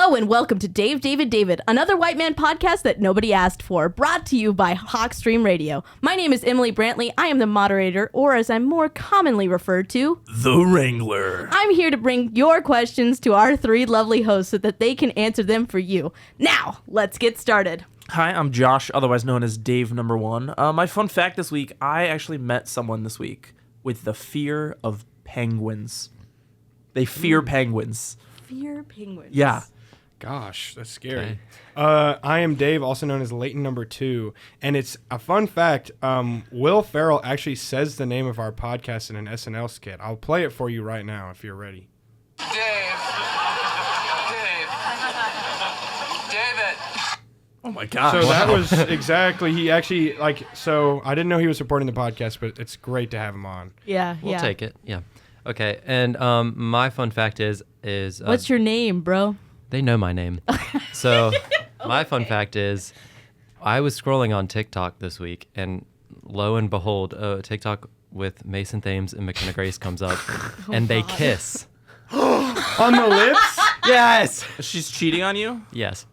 Hello and welcome to Dave, David, David, another white man podcast that nobody asked for, brought to you by Hawkstream Radio. My name is Emilee Brantley. I am the moderator, or as I'm more commonly referred to, the Wrangler. I'm here to bring your questions to our three lovely hosts so that they can answer them for you. Now, let's get started. Hi, I'm Josh, otherwise known as Dave Number One. My fun fact this week, I actually met someone this week with the fear of penguins. They fear penguins. Fear penguins. Yeah. Gosh, that's scary. I am Dave, also known as Layton Number Two, and it's a fun fact. Will Ferrell actually says the name of our podcast in an SNL skit. I'll play it for you right now if you're ready. David. Oh my gosh. So that was exactly, he actually, so I didn't know he was supporting the podcast, but it's great to have him on. Yeah, We'll take it. Yeah. Okay. And my fun fact is what's your name, bro? They know my name. So my fun fact is I was scrolling on TikTok this week, and lo and behold, a TikTok with Mason Thames and McKenna Grace comes up, and they kiss. On the lips? Yes. She's cheating on you? Yes.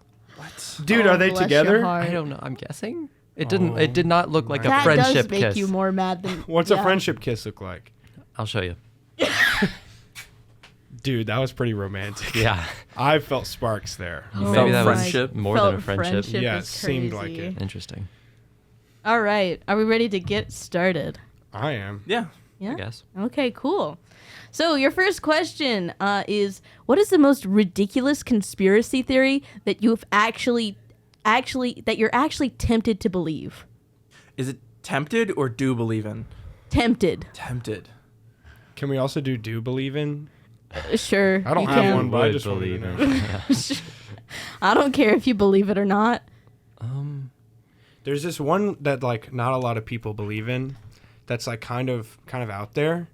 Dude, are they Bless your together? heart. I don't know. I'm guessing. It didn't. It did not look like a That friendship does make kiss. you more mad than... What's a friendship kiss look like? I'll show you. Dude, that was pretty romantic. Yeah. I felt sparks there. Maybe that was friendship. more than a friendship. Yeah, is it seemed like crazy. it. Interesting. All right. Are we ready to get started? I am. Yeah. Yeah. I guess. Okay, cool. So your first question is, what is the most ridiculous conspiracy theory that you've actually that you're actually tempted to believe? Is it tempted or do believe in? Tempted. Tempted. Can we also do believe in? Sure. I don't you have can. one, but I Would just wanted to believe know. I don't care if you believe it or not. There's this one that not a lot of people believe in. That's kind of out there.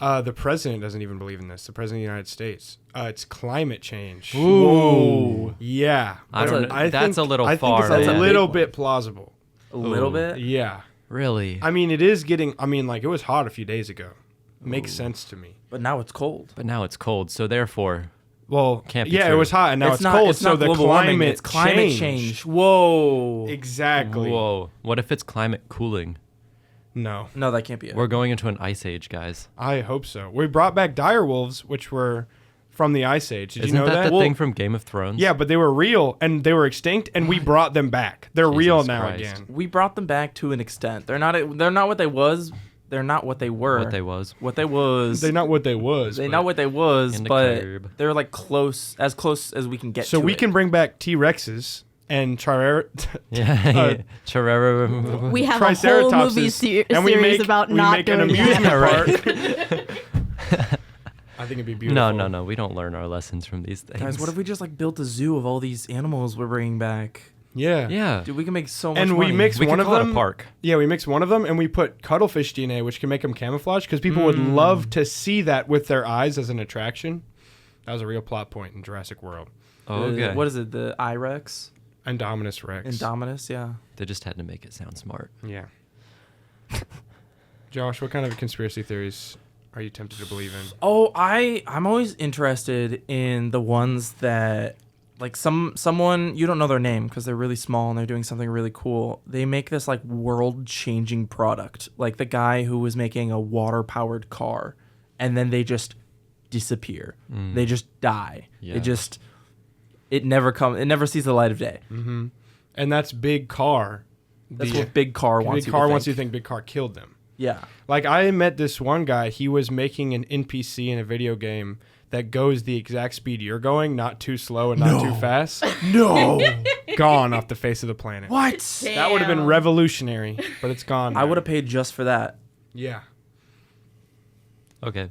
The president doesn't even believe in this. The president of the United States. It's climate change. Ooh. Yeah. I don't know. That's a little I far, think it's a man. little bit plausible. A little Ooh. bit? Yeah. Really. I mean, it is getting. I mean, it was hot a few days ago. Makes sense to me. But now it's cold. But now it's cold, so therefore, Well, Can't be yeah, true. it was hot and now it's not, cold. It's so not the global warming, climate it's climate change. Whoa. Exactly. whoa. What if it's climate cooling? No, No, that can't be it. We're going into an ice age, guys. I hope so. We brought back dire wolves, which were from the Ice Age. Did Isn't you know that that? the thing from Game of Thrones? Yeah, but they were real and they were extinct, and we brought them back. They're real Jesus now Christ. again. We brought them back to an extent. They're not what they was. They're not what they were. What they was. What they was. They're not what they was. They but- not what they was, In the but curb. they're close as we can get. So to we it. can bring back T-Rexes and Yeah. Charera. We have a whole movie Triceratopses, series about we not make an doing amusement that. park. I think it'd be beautiful. No. We don't learn our lessons from these things. Guys, what if we just built a zoo of all these animals we're bringing back? Yeah. Yeah. Dude, we can make so much And we money. mix We one could of call it them. a park. Yeah, we mix one of them and we put cuttlefish DNA, which can make them camouflage, because people would love to see that with their eyes as an attraction. That was a real plot point in Jurassic World. Oh, okay. What is it? The Irex? Indominus Rex. Indominus, yeah. They just had to make it sound smart. Yeah. Josh, what kind of conspiracy theories are you tempted to believe in? Oh, I'm always interested in the ones that someone you don't know their name because they're really small and they're doing something really cool. They make this world-changing product, like the guy who was making a water-powered car, and then they just disappear. They just die. Yeah. It never sees the light of day. Mm-hmm. And that's Big Car. That's what Big Car wants. Big Car wants you to think Big Car killed them. Yeah. I met this one guy. He was making an NPC in a video game that goes the exact speed you're going, not too slow and not too fast. No. Gone off the face of the planet. What? That would have been revolutionary, but it's gone. I now. would have paid just for that. Yeah. Okay.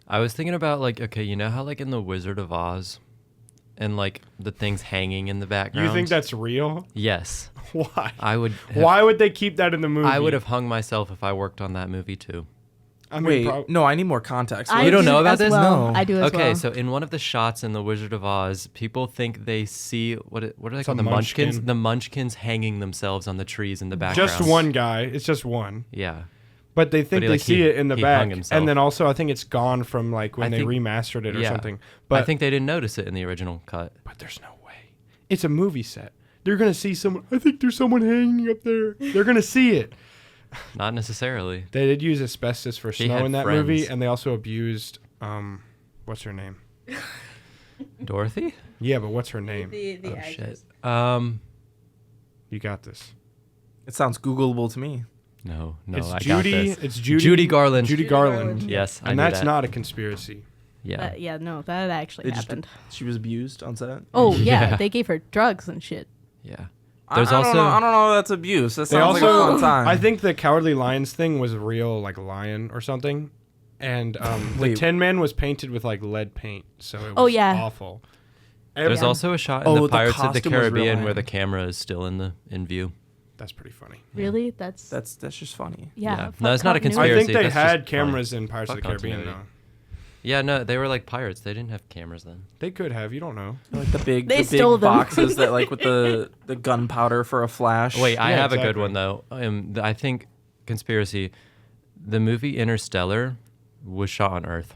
I was thinking about okay, you know how in the Wizard of Oz and the things hanging in the background? You think that's real? Yes. Why? I would Why would they keep that in the movie? I would have hung myself if I worked on that movie too. I mean, Wait, no, I need more context. I You don't do know about as this? well. No. I do as well. Okay, so in one of the shots in The Wizard of Oz, people think they see what are they called? The munchkin. Munchkins. The Munchkins hanging themselves on the trees in the background. just one guy. It's just one. Yeah. But they think they like, see it in the he back, hung himself. and then also I think it's gone from like when I they think- remastered it or yeah. something. But I think they didn't notice it in the original cut. But there's no way. It's a movie set. They're gonna see someone. I think there's someone hanging up there. They're gonna see it. Not necessarily. They did use asbestos for He snow had in that friends. movie, and they also abused what's her name? Dorothy? Yeah, but what's her name? The Oh actress. shit. You got this. It sounds Googleable to me. No, It's I Judy. got this. It's Judy. Judy Garland. Judy Garland. Yes, I And knew that's that. not a conspiracy. Yeah. Yeah, no, that actually They just happened. she was abused on set. Oh yeah, Yeah. they gave her drugs and shit. Yeah. I There's don't also know, I don't know if that's abuse. That They sounds like also, a fun time. I think the Cowardly Lions thing was a real like lion or something, and the Wait. Tin Man was painted with like lead paint, so it was Oh, yeah. awful. There's Yeah. also a shot in Oh, the the Pirates of the costume was real Caribbean where lion. the camera is still in view. That's pretty funny. Really? That's that's just funny. yeah. Yeah. fuck No, it's not a continuity. I think Conspiracy, they that's just had funny. cameras in Pirates of the Fuck Caribbean continuity. though. Yeah, no, they were like pirates. They didn't have cameras then. They could have. You don't know. Like the big, They the stole big them. boxes that like with the gunpowder for a flash. Wait, I Yeah, have a good exactly. one though. I think conspiracy. The movie Interstellar was shot on Earth.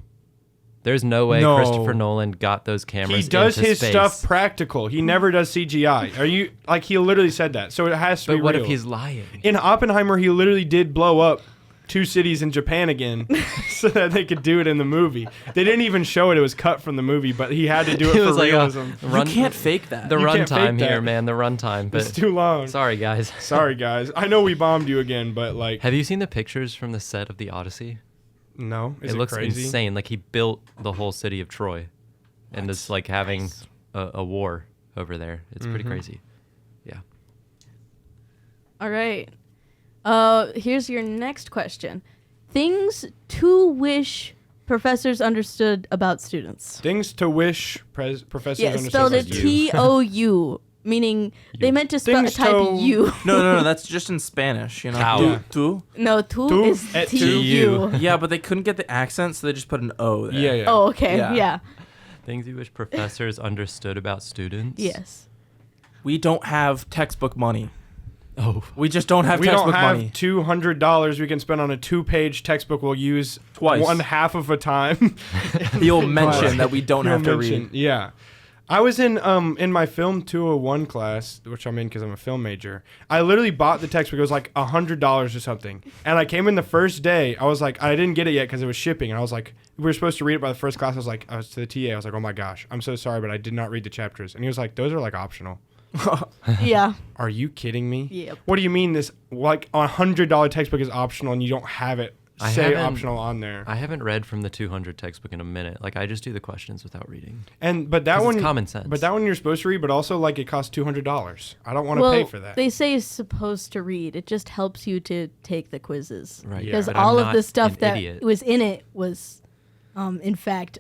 There's no way No. Christopher Nolan got those cameras. He does into his space. stuff practical. He never does CGI. Are you like he literally said that? So it has to But be what real. if he's lying? In Oppenheimer, he literally did blow up 2 cities in Japan again so that they could do it in the movie. They didn't even show it. It was cut from the movie, but he had to do it It for was like realism. you can't fake that. the You can't fake runtime that. here, man. The runtime. It's But too long. sorry, guys. Sorry, guys. I know we bombed you again, but like, Have you seen the pictures from the set of the Odyssey? no. Is it it looks crazy? insane. Like he built the whole city of Troy, and it's like having a war over there. It's pretty crazy. Yeah. All right. Here's your next question. Things to wish professors understood about students. Things to wish professors Yeah, understood. spelled it about you. T-O-U, meaning they meant to spell Things type to- U. No, that's just in Spanish, you know. Cow. Yeah. Tu? No, tu Tu is et tu. T-U. Yeah, but they couldn't get the accent, so they just put an O there. Yeah, yeah. Oh, okay. Yeah. Yeah. Things you wish professors understood about students. Yes. We don't have textbook money. Oh. We just don't have We textbook don't have money. $200 we can spend on a 2-page textbook we'll use Twice. 1/2 of a time. He'll mention that we don't have to You'll read. mention- Yeah. I was in my film 201 class, which I'm in because I'm a film major. I literally bought the textbook. It was like $100 or something. And I came in the first day. I was like, I didn't get it yet because it was shipping. And I was like, we were supposed to read it by the first class. I was to the TA. I was like, oh my gosh, I'm so sorry, but I did not read the chapters. And he was like, those are like optional. Yeah. Are you kidding me? Yep. What do you mean this like a $100 textbook is optional and you don't have it I say haven't- optional on there? I haven't read from the 200 textbook in a minute. Like I just do the questions without reading. But that 'Cause one it's common sense. But that one you're supposed to read, but also like it costs $200. I don't want to Well, pay for that. they say it's supposed to read. It just helps you to take the quizzes. Right. Because But I'm all of not the stuff an that idiot. was in it was, in fact,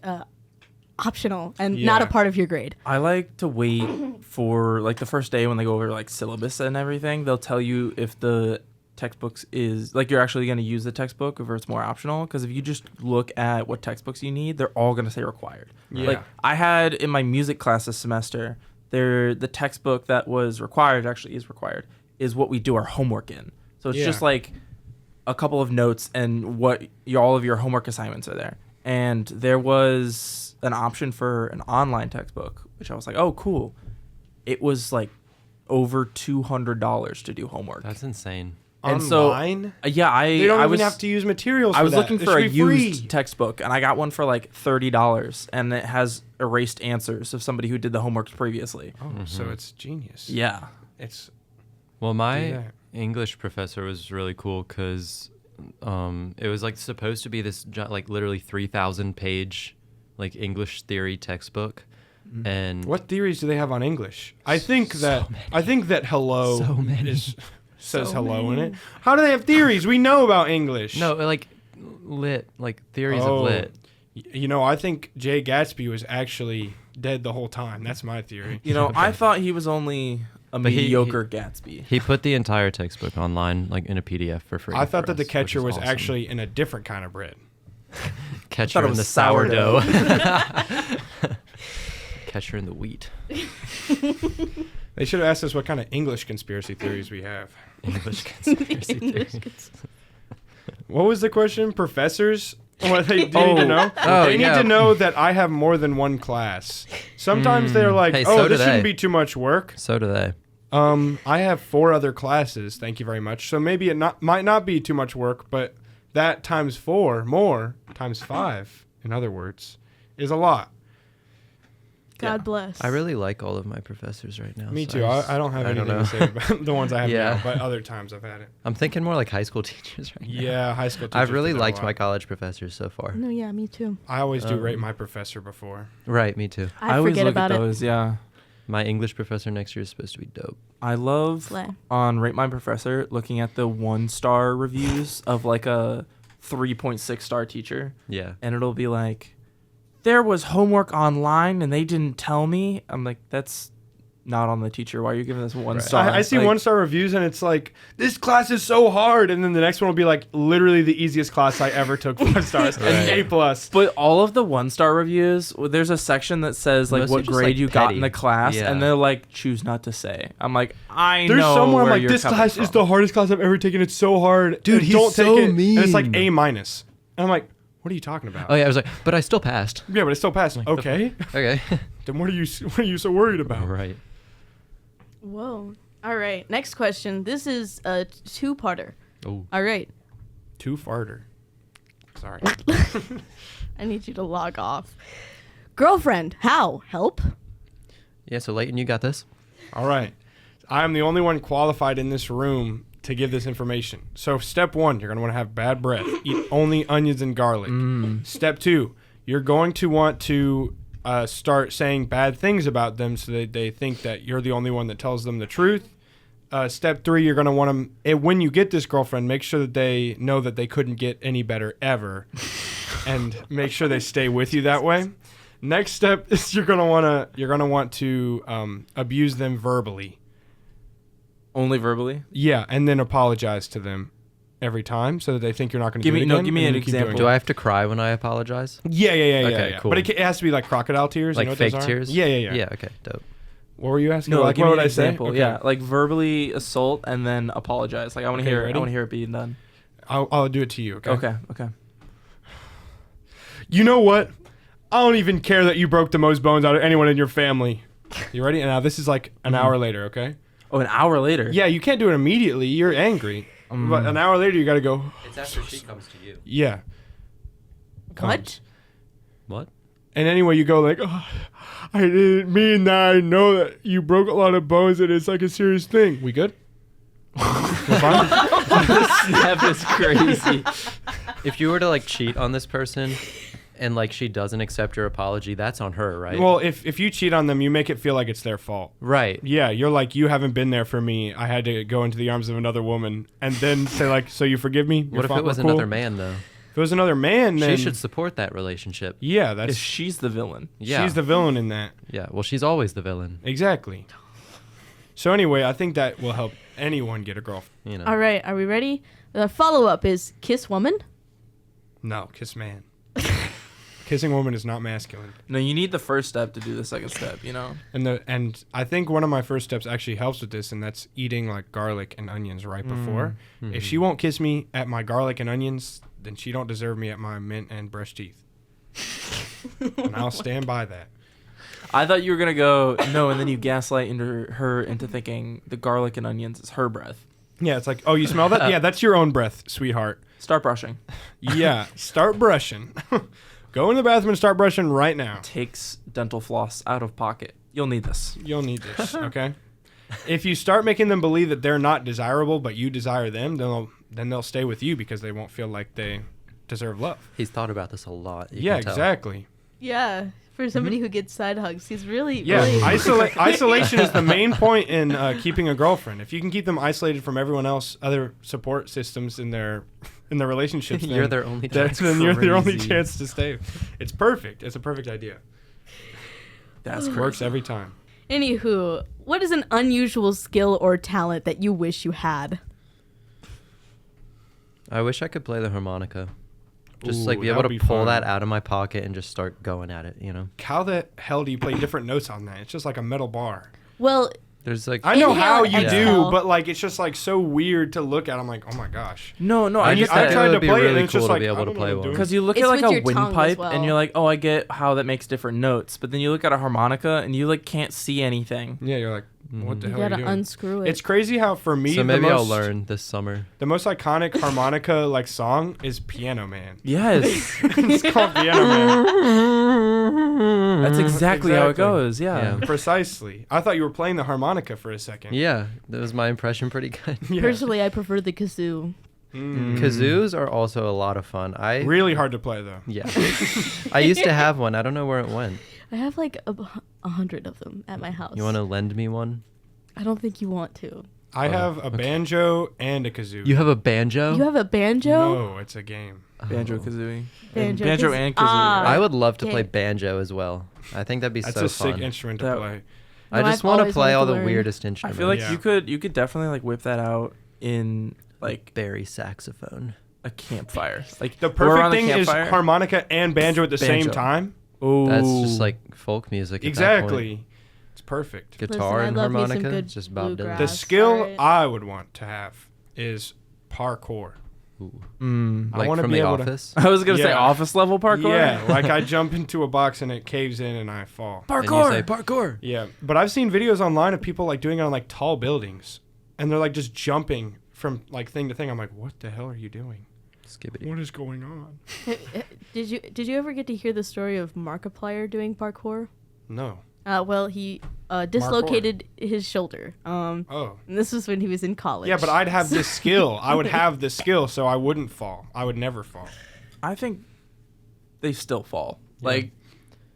optional and not a Yeah. part of your grade. I like to wait for like the first day when they go over like syllabus and everything. They'll tell you if the textbooks is like you're actually going to use the textbook or if it's more optional. Because if you just look at what textbooks you need, they're all going to say required. Yeah. Like I had in my music class this semester, the textbook that was required actually is required is what we do our homework in. So it's Yeah. just like a couple of notes and all of your homework assignments are there. And there was an option for an online textbook, which I was like, oh, cool. It was like over $200 to do homework. That's insane. and so, Online? yeah, They don't I even was have to use materials. I for was that. looking It for a should be free. used textbook, and I got one for like $30, and it has erased answers of somebody who did the homework previously. Oh, so it's genius. Yeah. It's Well, Do my that. English professor was really cool because it was like supposed to be this like literally 3,000 page like English theory textbook, and what theories do they have on English? I think that hello So many. says So hello in many. it. How do they have theories? We know about English. no, like lit, like theories Oh. of lit. You know, I think Jay Gatsby was actually dead the whole time. That's my theory. You know, I thought he was only a But he- mediocre Gatsby. He put the entire textbook online, like in a PDF for free. I thought for that the us, which catcher is was awesome. actually in a different kind of bread. Catcher it in was the sourdough. sourdough. Catcher in the wheat. They should have asked us what kind of English conspiracy theories we have. English conspiracy theory. What was the question? Professors? What they need to know? Oh, They need yeah. to know that I have more than one class. Sometimes they're like, Hey, oh, so do this shouldn't they. be too much work. So do they. I have 4 other classes. Thank you very much. So maybe it might not be too much work, but that times 4 more times 5, in other words, is a lot. God bless. I really like all of my professors right now. Me so too. just- I don't have anything know. to say about the ones I have Yeah. now, but other times I've had it. I'm thinking more like high school teachers right now. Yeah, high school teachers. I've really do that a liked lot. my college professors so far. No, yeah, me too. I always do rate my professor before. Right, me too. I always forget look about at it. those. Yeah. My English professor next year is supposed to be dope. I love Slay. on Rate My Professor looking at the 1-star reviews of like a 3.6-star teacher, Yeah. and it'll be like, there was homework online and they didn't tell me. I'm like, that's not on the teacher. Why are you giving this 1 star? I see Like, 1-star reviews and it's like, this class is so hard, and then the next one will be like, literally the easiest class I ever took, 5 stars, Right. and A plus. But all of the 1-star reviews, there's a section that says like Mostly what just, grade like, you got petty. in the class, Yeah. and they're like, choose not to say. I'm like, I There's know somewhere I'm where like, you're this coming class is from. the hardest class I've ever taken. It's so hard. Dude, And he's don't so take it. And it's like mean. A minus. And I'm like, what are you talking about? Oh yeah, I was like, but I still passed. Yeah, but it still passed. Like, Okay. Okay. Then what are you so worried about? Right. Whoa. All right. Next question. This is a 2-parter. Oh. All right. 2 farter. Sorry. I need you to log off. Girlfriend, how? Help? Yeah. So Layton, you got this. All right. I am the only one qualified in this room to give this information. So step 1, you're going to want to have bad breath. Eat only onions and garlic. Step 2, you're going to want to start saying bad things about them so that they think that you're the only one that tells them the truth. Step 3, you're going to want to, when you get this girlfriend, make sure that they know that they couldn't get any better ever, and make sure they stay with you that way. Next step is you're going to want to abuse them verbally. Only verbally? Yeah, and then apologize to them every time so that they think you're not going to do it again. Give me and an you keep doing example. Do it. I have to cry when I apologize? Yeah. Okay, cool. But it has to be like crocodile tears. Like you know what fake those are? tears? Yeah. Yeah. Okay. Dope. What were you asking? No, like give what me would an I say? example. Okay. Yeah, like verbally assault and then apologize. Like I want to Okay, hear. ready? I want to hear it being done. I'll do it to you. Okay. Okay. You know what? I don't even care that you broke the most bones out of anyone in your family. You ready? And now this is like an hour later. Okay. Oh, an hour later. Yeah, you can't do it immediately. You're angry. But an hour later, you got to go. It's after she comes to you. Yeah. What? What? And anyway, you go like, oh, I didn't mean that. I know that you broke a lot of bones and it's like a serious thing. We good? We're fine? Snap is crazy. If you were to like cheat on this person, and like she doesn't accept your apology, that's on her, right? Well, if you cheat on them, you make it feel like it's their fault. right. Yeah, you're like, you haven't been there for me. I had to go into the arms of another woman. And then say like, so you forgive me? What if it was We're cool? another man though? If it was another man, then... She should support that relationship. Yeah, If that's... she's the villain. Yeah. She's the villain in that. Yeah. Well, she's always the villain. Exactly. So anyway, I think that will help anyone get a girlfriend. You know. All right. Are we ready? The follow-up is kiss woman. No, kiss man. Kissing woman is not masculine. No, you need the first step to do the second step. You know. And I think one of my first steps actually helps with this, and that's eating like garlic and onions right before. Mm-hmm. If she won't kiss me at my garlic and onions, then she don't deserve me at my mint and brush teeth. And I'll stand by that. I thought you were gonna go no, and then you gaslight her into thinking the garlic and onions is her breath. Yeah, it's like, oh, you smell that? Yeah, that's your own breath, sweetheart. Start brushing. Yeah, start brushing. Go in the bathroom and start brushing right now. Takes dental floss out of pocket. You'll need this. You'll need this, okay? If you start making them believe that they're not desirable, but you desire them, then they'll stay with you because they won't feel like they deserve love. He's thought about this a lot. You Yeah, can tell. exactly. Yeah. For somebody who gets side hugs, he's really Yeah, really isolation is the main point in keeping a girlfriend. If you can keep them isolated from everyone else, other support systems in their relationships, then, You're their only chance. then you're their only Crazy. chance to stay. It's perfect. It's a perfect idea. That's It works every time. Anywho, what is an unusual skill or talent that you wish you had? I wish I could play the harmonica. Just Ooh, like be that able would to be pull fun. that out of my pocket and just start going at it, you know? How the hell do you play different notes on that? It's just like a metal bar. Well, There's like I know Inhale how and you exhale. do, but like it's just like so weird to look at. I'm like, oh my gosh. No, I I just get I think that. tried it to would be play it, and really it's cool just to like, be I able to don't know play what I'm one. doing. Because you look It's at like with a your tongue as windpipe well. and you're like, oh, I get how that makes different notes. But then you look at a harmonica and you like can't see anything. Yeah, you're like, what the You hell are you gotta doing? unscrew it. It's crazy how for me So maybe the I'll most, learn this summer. the most iconic harmonica like song is Piano Man. Yes, It's called Piano Man. that's exactly how it Exactly. goes. Yeah. Yeah. Precisely. I thought you were playing the harmonica for a second. Yeah, that was my impression. Pretty good. Yeah. Personally, I prefer the kazoo. Kazoos are also a lot of fun. Really hard to play though. Yeah. I used to have one. I don't know where it went. I have like 100 of them at my house. You want to lend me one? I don't think you want to. I have a banjo and a kazoo. You have a banjo? You have a banjo? No, it's a game. Banjo Kazooie. Banjo Banjo Kaz- and Kazooie. Ah. I would love to Okay. play banjo as well. I think that'd be That's so a fun. sick instrument to That- play. I No, just I've want to always play wanted all to the learn. weirdest I instruments. feel like Yeah. you could definitely like whip that out in like Barry saxophone. a campfire. Like The or perfect on the thing is campfire. harmonica and banjo at the same Banjo. time. Oh, That's just like folk music. At that point. Exactly. It's perfect. Guitar Listen, and I love me some harmonica. good Just Bob Dylan. bluegrass. The skill Alright. I would want to have is parkour. Ooh. I Like wanna from be The able to- Office. I was gonna say Yeah. office level parkour. Yeah, like I jump into a box and it caves in and I fall. And you say parkour. Yeah, but I've seen videos online of people like doing it on like tall buildings, and they're like just jumping from like thing to thing. I'm like, what the hell are you doing? Skibbity. What is going on? Did you ever get to hear the story of Markiplier doing parkour? No. Well, he dislocated his shoulder. Oh. And this was when he was in college. Yeah, but I'd have this skill. I would have the skill, so I wouldn't fall. I would never fall. I think they still fall. Like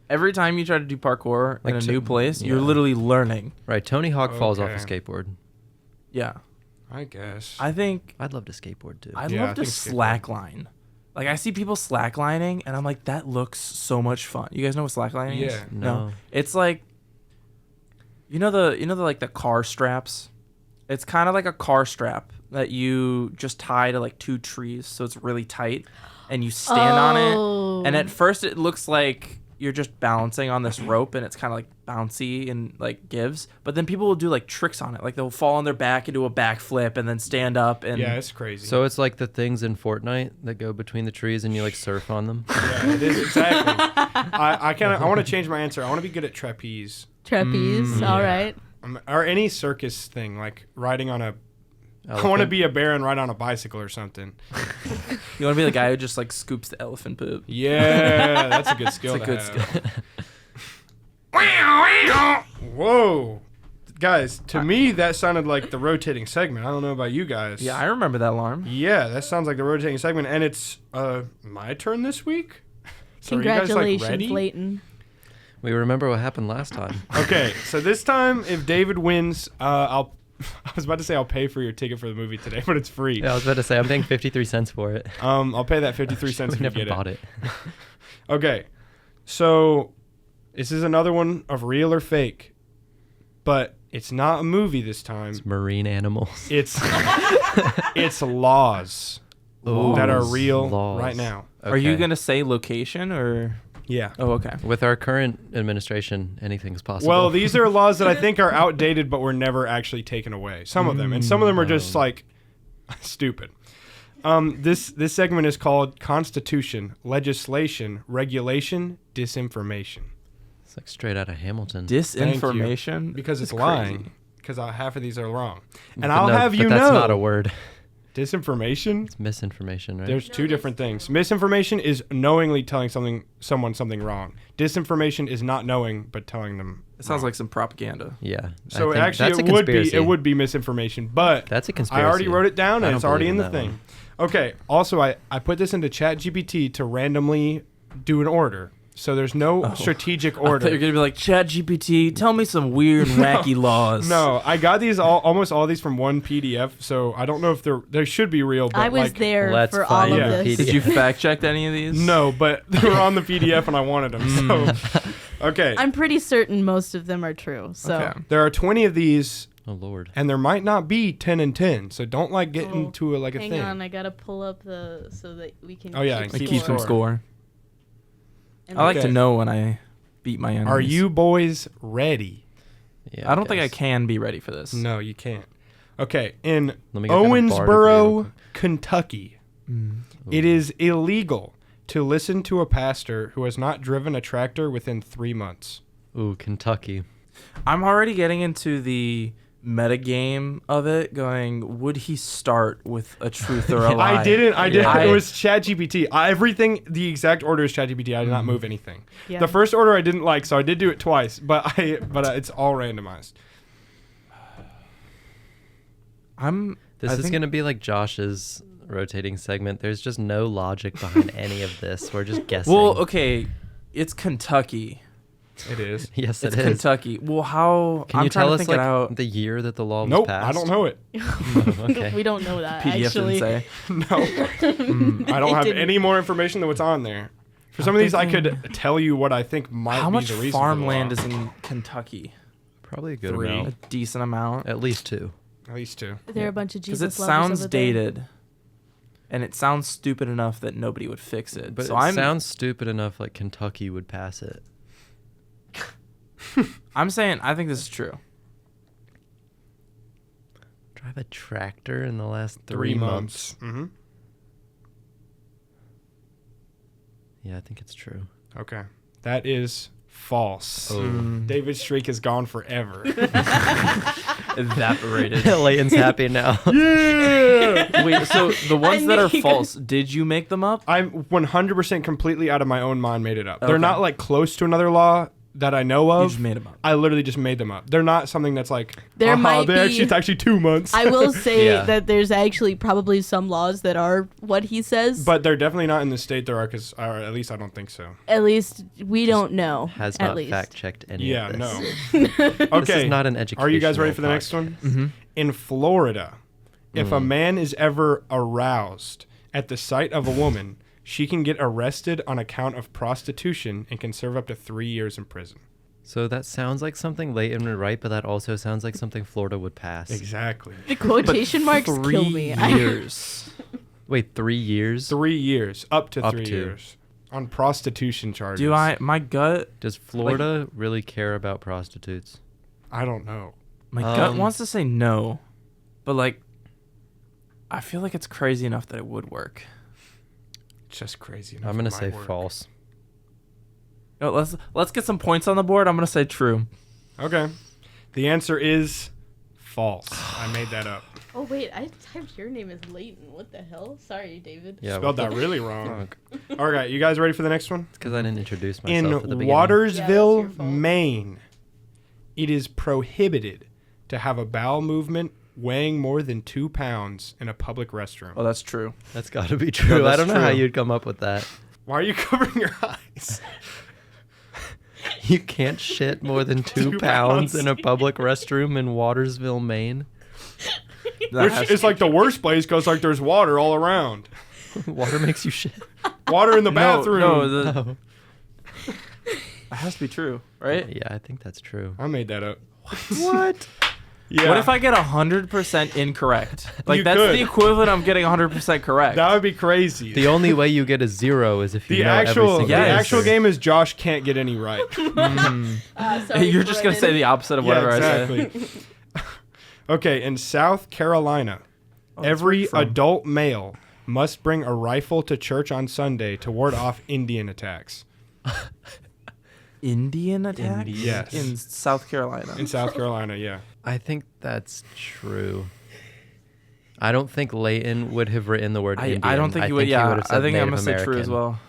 every time you try to do parkour Like in a to- new place, you're yeah. literally learning. Right. Tony Hawk falls off a Okay. skateboard. Yeah, I guess. I think I'd love to skateboard too. I'd Yeah, love I to think skateboard. slackline. Like I see people slacklining, and I'm like, that looks so much fun. You guys know what slacklining is? Yeah. No. It's like, you know the like the car straps. It's kind of like a car strap that you just tie to like two trees, so it's really tight, and you stand on it. And at first, it looks like you're just balancing on this rope, and it's kind of like bouncy and like gives. But then people will do like tricks on it, like they'll fall on their back and do a backflip, and then stand up. And Yeah, it's crazy. So it's like the things in Fortnite that go between the trees and you like surf on them. yeah, it is exactly. I want to change my answer. I want to be good at trapeze. Trapeze. All right. Or any circus thing, like riding on a. I want to Elephant. be a bear and ride on a bicycle or something. you want to be the guy who just like scoops the elephant poop. Yeah, that's a good skill. It's a good skill. Whoa, guys! To me, that sounded like the rotating segment. I don't know about you guys. Yeah, I remember that alarm. Yeah, that sounds like the rotating segment, and it's my turn this week. So are you guys, like, Congratulations, ready? Layton. We remember what happened last time. Okay, so this time, if David wins, I was about to say I'll pay for your ticket for the movie today, but it's free. Yeah, I was about to say I'm paying 53 cents for it. I'll pay that 53 cents if We you never get bought it. it. Okay, so this is another one of real or fake, but it's not a movie this time. It's marine animals. It's it's laws that are real Laws. right now. Are you Okay. gonna say location or? Yeah. Oh, okay. With our current administration, anything's possible. Well, these are laws that I think are outdated, but were never actually taken away. Some of them, and some of them are just like stupid. This segment is called Constitution, Legislation, Regulation, Disinformation. It's like straight out of Hamilton. Disinformation. Because it's is lying. crazy. Because half of these are wrong. And But I'll no, have you but know. that's not a word. Disinformation? It's misinformation, right? There's two different things. Misinformation is knowingly telling someone something wrong. Disinformation is not knowing but telling them. It sounds wrong. like some propaganda. Yeah. So I think actually, that's a it would be conspiracy. misinformation, but That's a conspiracy. I already wrote it down I and don't it's already believe in the that thing. one. Okay. Also, I put this into ChatGPT to randomly do an order. So there's no strategic I thought you were order. gonna be like, ChatGPT, tell me some weird, wacky laws. No, I got these almost all these from one PDF. So I don't know if they should be real. But I was like, there Let's for all find of Yeah. this. Did you fact check any of these? No, but they were on the PDF and I wanted them. So okay. I'm pretty certain most of them are true. So Okay. There are 20 of these, Oh Lord. and there might not be 10 and 10. So don't like get Oh, into it like a hang thing. on, I gotta pull up so that we can. Oh, yeah, keep and Like keep keep some score. score. And I like Okay. to know when I beat my enemies. Are you boys ready? Yeah, I don't think I guess. can be ready for this. No, you can't. Okay, in Let me get kind of bardic real Owensboro, quick. Kentucky, it is illegal to listen to a pastor who has not driven a tractor within 3 months. Ooh, Kentucky. I'm already getting into the metagame of it, going, would he start with a truth or a lie? I didn't. Yeah. It was ChatGPT. Everything, the exact order is ChatGPT. I did not move anything. Yeah. The first order I didn't like, so I did do it twice, but it's all randomized. This is going to be like Josh's rotating segment. There's just no logic behind any of this. We're just guessing. Well, okay, it's Kentucky. It is. Yes, It's it is. Kentucky. Well, how? Can I'm you trying tell to us think like it out. the year that the law was Nope, passed? I don't know it. Okay. We don't know that, PDF actually. didn't say. No, I don't It have didn't. any more information than what's on there. For some of these, I could tell you what I think might How be much the reason. farmland for is the law. in Kentucky? Probably a good 3. A amount. decent amount. At least 2. At least 2. They're a bunch of Because Jesus it lovers sounds over there. dated, and it sounds stupid enough that nobody would fix it. But so it I'm sounds stupid enough like Kentucky would pass it. I'm saying I think this is true. Drive a tractor in the last 3 3 months. Mm-hmm. Yeah, I think it's true. Okay, that is false. Oh. David's streak is gone forever. Evaporated. Layton's happy now. Yeah. Wait, so the ones that knew are you false, did you make them up? I'm 100% completely out of my own mind made it up. They're Okay. not like close to another law that I know You of. just made them up. I literally just made them up. They're not something that's like There might be- it's actually 2 months. I will say Yeah. that there's actually probably some laws that are what he says. But they're definitely not in the state there are, or at least I don't think so. at least we don't know. Has at not least. fact checked any Yeah, of no. this. Okay. This is not an education. Are you guys ready for the next one? Mm-hmm. In Florida, if a man is ever aroused at the sight of a woman, she can get arrested on account of prostitution and can serve up to 3 years in prison. So that sounds like something Layton would write, but that also sounds like something Florida would pass. Exactly. The quotation marks 3 kill me. years. Wait, 3 years? 3 years, up to Up 3 to. years, on prostitution charges. Do my gut Does Florida really care about prostitutes? I don't know. my gut Um, wants to say no, but like I feel like it's crazy enough that it would work. It's just crazy. enough I'm gonna it say might work. false. No, let's get some points on the board. I'm gonna say true. Okay. The answer is false. I made that up. Oh wait, I typed your name as Layton. What the hell? Sorry, David. Yeah, Spelled that really wrong. All right, you guys ready for the next one? Because I didn't introduce In myself at the beginning. Yeah, Watersville, that's your fault. Maine, it is prohibited to have a bowel movement weighing more than 2 pounds in a public restroom. Oh, that's true. That's got to be true. I that's don't know how true. you'd come up with that. Why are you covering your eyes? You can't shit more than 2 2 pounds pounds. in a public restroom in Watersville, Maine. That has It's like the worst place because like there's water all around. Water makes you shit. Water in the bathroom. No, Oh. that has to be true, right? Yeah, I think that's true. I made that up. What? Yeah. What if I get 100% incorrect? Like You that's could. the equivalent of getting 100% correct. That would be crazy. The only way you get a 0 is if you The know every actual single the Yes. actual answer. game is Josh can't get any right. Sorry, You're just gonna say the opposite of whatever I say. exactly. Okay, in South Carolina, Oh, that's every where you're from. adult male must bring a rifle to church on Sunday to ward off Indian attacks. Indian attack? Indian. Yes. In South Carolina. In South Carolina, yeah. I think that's true. I don't think Layton would have written the word Indian. I don't think you would. Yeah, have said I think I'm Native gonna say true as American. well.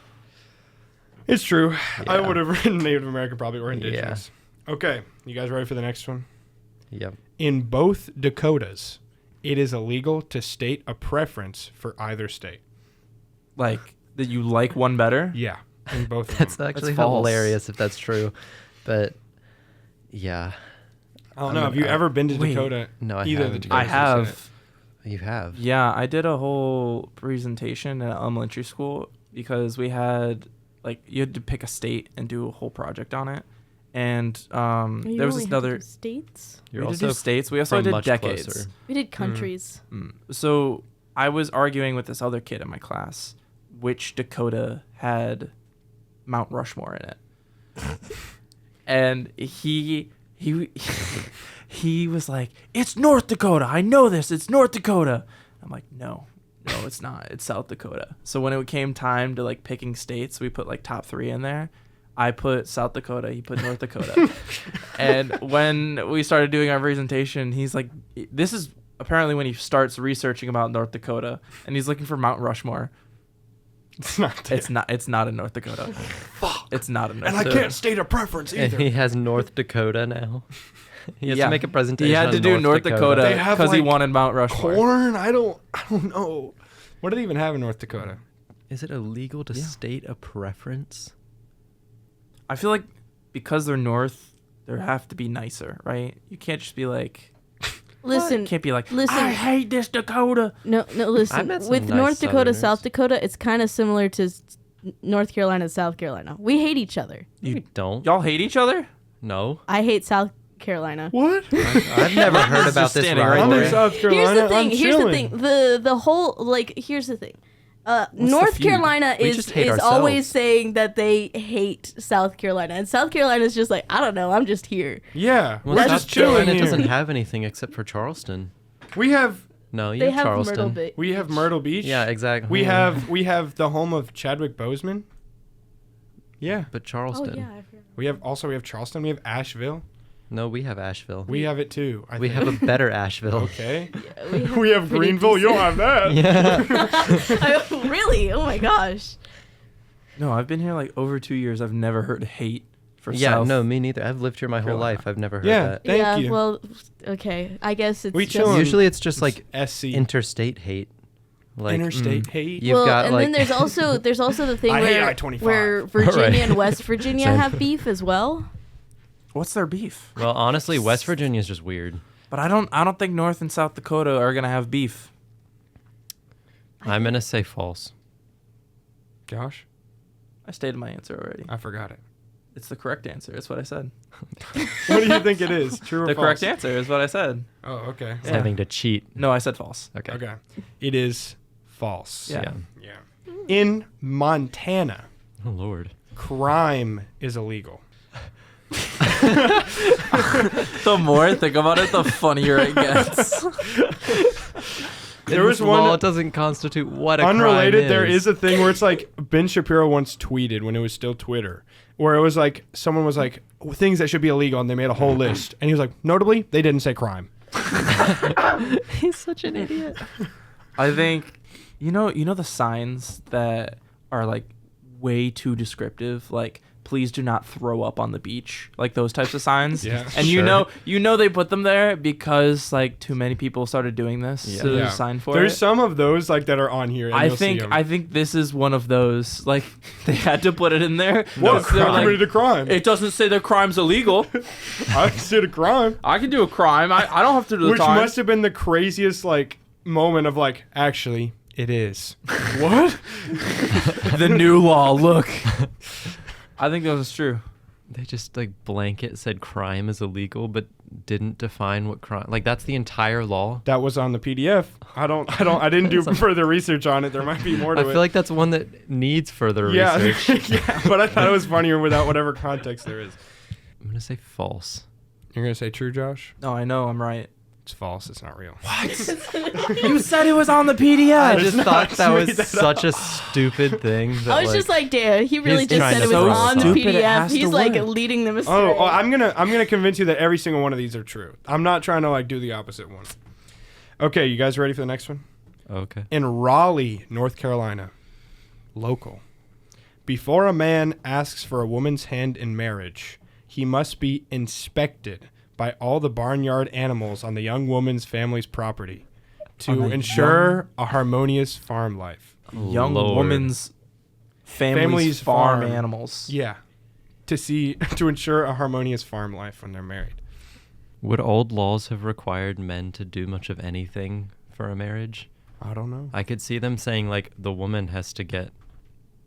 It's true. I Yeah. would have written Native American probably or indigenous. Okay, you guys ready for the next one? Yep. In both Dakotas, it is illegal to state a preference for either state. Like that you like one better. Yeah, in both of That's them. actually false. hilarious if that's true. But yeah, I don't know. Have you ever been to Wait. Dakota? No, I Either of the haven't. Dakotas I in it. have. you have. Yeah, I did a whole presentation at elementary school because we had like you had to pick a state and do a whole project on it, and there was this another. states. You're we also did states. We also from did much decades. closer. We did countries. So I was arguing with this other kid in my class which Dakota had Mount Rushmore in it. And he he was like, "It's North Dakota. I know this. It's North Dakota." I'm like, "No, it's not. It's South Dakota." So when it came time to like picking states, we put like top 3 in there. I put South Dakota. He put North Dakota. And when we started doing our presentation, he's like, "This is apparently when he starts researching about North Dakota, and he's looking for Mount Rushmore." It's not. There. It's not in North Dakota. Fuck. It's not in North And I Dakota. can't state a preference And either. he has North Dakota now. He has Yeah. to make a presentation. He had on to do North Dakota They have, because he like, wanted Mount Rushmore. Corn? I don't know. What do they even have in North Dakota? Is it illegal to Yeah. state a preference? I feel like because they're North, they have to be nicer, right? You can't just be like, Listen, you can't be like, listen. "I hate this Dakota." no, listen. met some With nice North Dakota, Southerners. South Dakota, it's kind of similar to North Carolina, South Carolina. We hate each other. You don't? Y'all hate each other? No. I hate South Carolina. What? I've never heard Just about this standing right I'm there. in South Carolina. Here's the thing. I'm Here's the chilling. thing. The whole like. Here's the thing. the North feud? Carolina We is just hate always ourselves. saying that they hate South Carolina, and South Carolina is just like, I don't know, I'm just here. Yeah, Well, we're South just chilling Carolina here. doesn't have anything except for Charleston. We have No, you They have have Charleston. Myrtle Beach. we have Myrtle Beach. Yeah, exactly. We have the home of Chadwick Boseman. Yeah. But Oh Charleston. yeah, I forgot. We have Charleston. We have Asheville. No, we have Asheville. We have it too. I We think. have a better Asheville. Okay. Yeah, We have pretty Greenville. You don't have that. Yeah. Really? Oh my gosh. No, I've been here like over 2 years. I've never heard hate for Yeah, South. no, me neither. I've lived here my whole Carolina. life. I've never heard Yeah. that. Thank yeah. you. Well, okay. I guess it's We just. chillin'. Usually it's just like SC. interstate hate. Like Interstate hate. You've well, got and like then there's also the thing I hate where I-25. where Virginia Right. and West Virginia Same. have beef as well. What's their beef? well, honestly, West Virginia is just weird. But I don't think North and South Dakota are gonna have beef. I'm gonna say false. Josh, I stated my answer already. I forgot it. It's the correct answer. That's what I said. What do you think it is? True or The false? correct answer is what I said. Oh, okay. It's having to cheat. No, I said false. Okay. Okay. It is false. Yeah. Yeah. In Montana, Oh Lord. crime is illegal. The more I think about it, the funnier it gets. There In was this one law doesn't constitute what a unrelated. crime There is a thing where it's like Ben Shapiro once tweeted when it was still Twitter, where it was like someone was like things that should be illegal, and they made a whole list, and he was like, notably, they didn't say crime. He's such an idiot. I think you know the signs that are like way too descriptive, like please do not throw up on the beach, like those types of signs. Yeah. And Sure. you know they put them there because like too many people started doing this, Yeah. so there's Yeah. a sign for There's it. some of those like that are on here. And I you'll see think 'em. I think this is one of those. Like they had to put it in there. What 'cause they're crime? like, Committed a crime. it doesn't say the crime's illegal. I did a crime, I can do a crime. I don't have to do the which time. must have been the craziest like moment of like actually it is. What? The new law. Look. I think that was true. They just like blanket said crime is illegal, but didn't define what crime. Like that's the entire law. That was on the PDF. I didn't do further research on it. There might be more to I it. feel like that's one that needs further yeah, research. yeah, but I thought it was funnier without whatever context there is. I'm gonna say false. You're gonna say true, Josh? No, I know I'm right. It's false. It's not real. You said it was on the PDF. I it's just not. thought that Made was that such a stupid thing. That, I was just like, damn, he really he's just trying said to it was throw on us the off. Stupid, it PDF. has to He's like work. leading them astray. Oh, I'm gonna convince you that every single one of these are true. I'm not trying to like do the opposite one. Okay, you guys ready for the next one? okay. In Raleigh, North Carolina, local. Before a man asks for a woman's hand in marriage, he must be inspected by all the barnyard animals on the young woman's family's property On to the ensure a harmonious farm life. Young Lord. woman's family's farm farm. animals. Yeah. To ensure a harmonious farm life when they're married. Would old laws have required men to do much of anything for a marriage? I don't know. I could see them saying like the woman has to get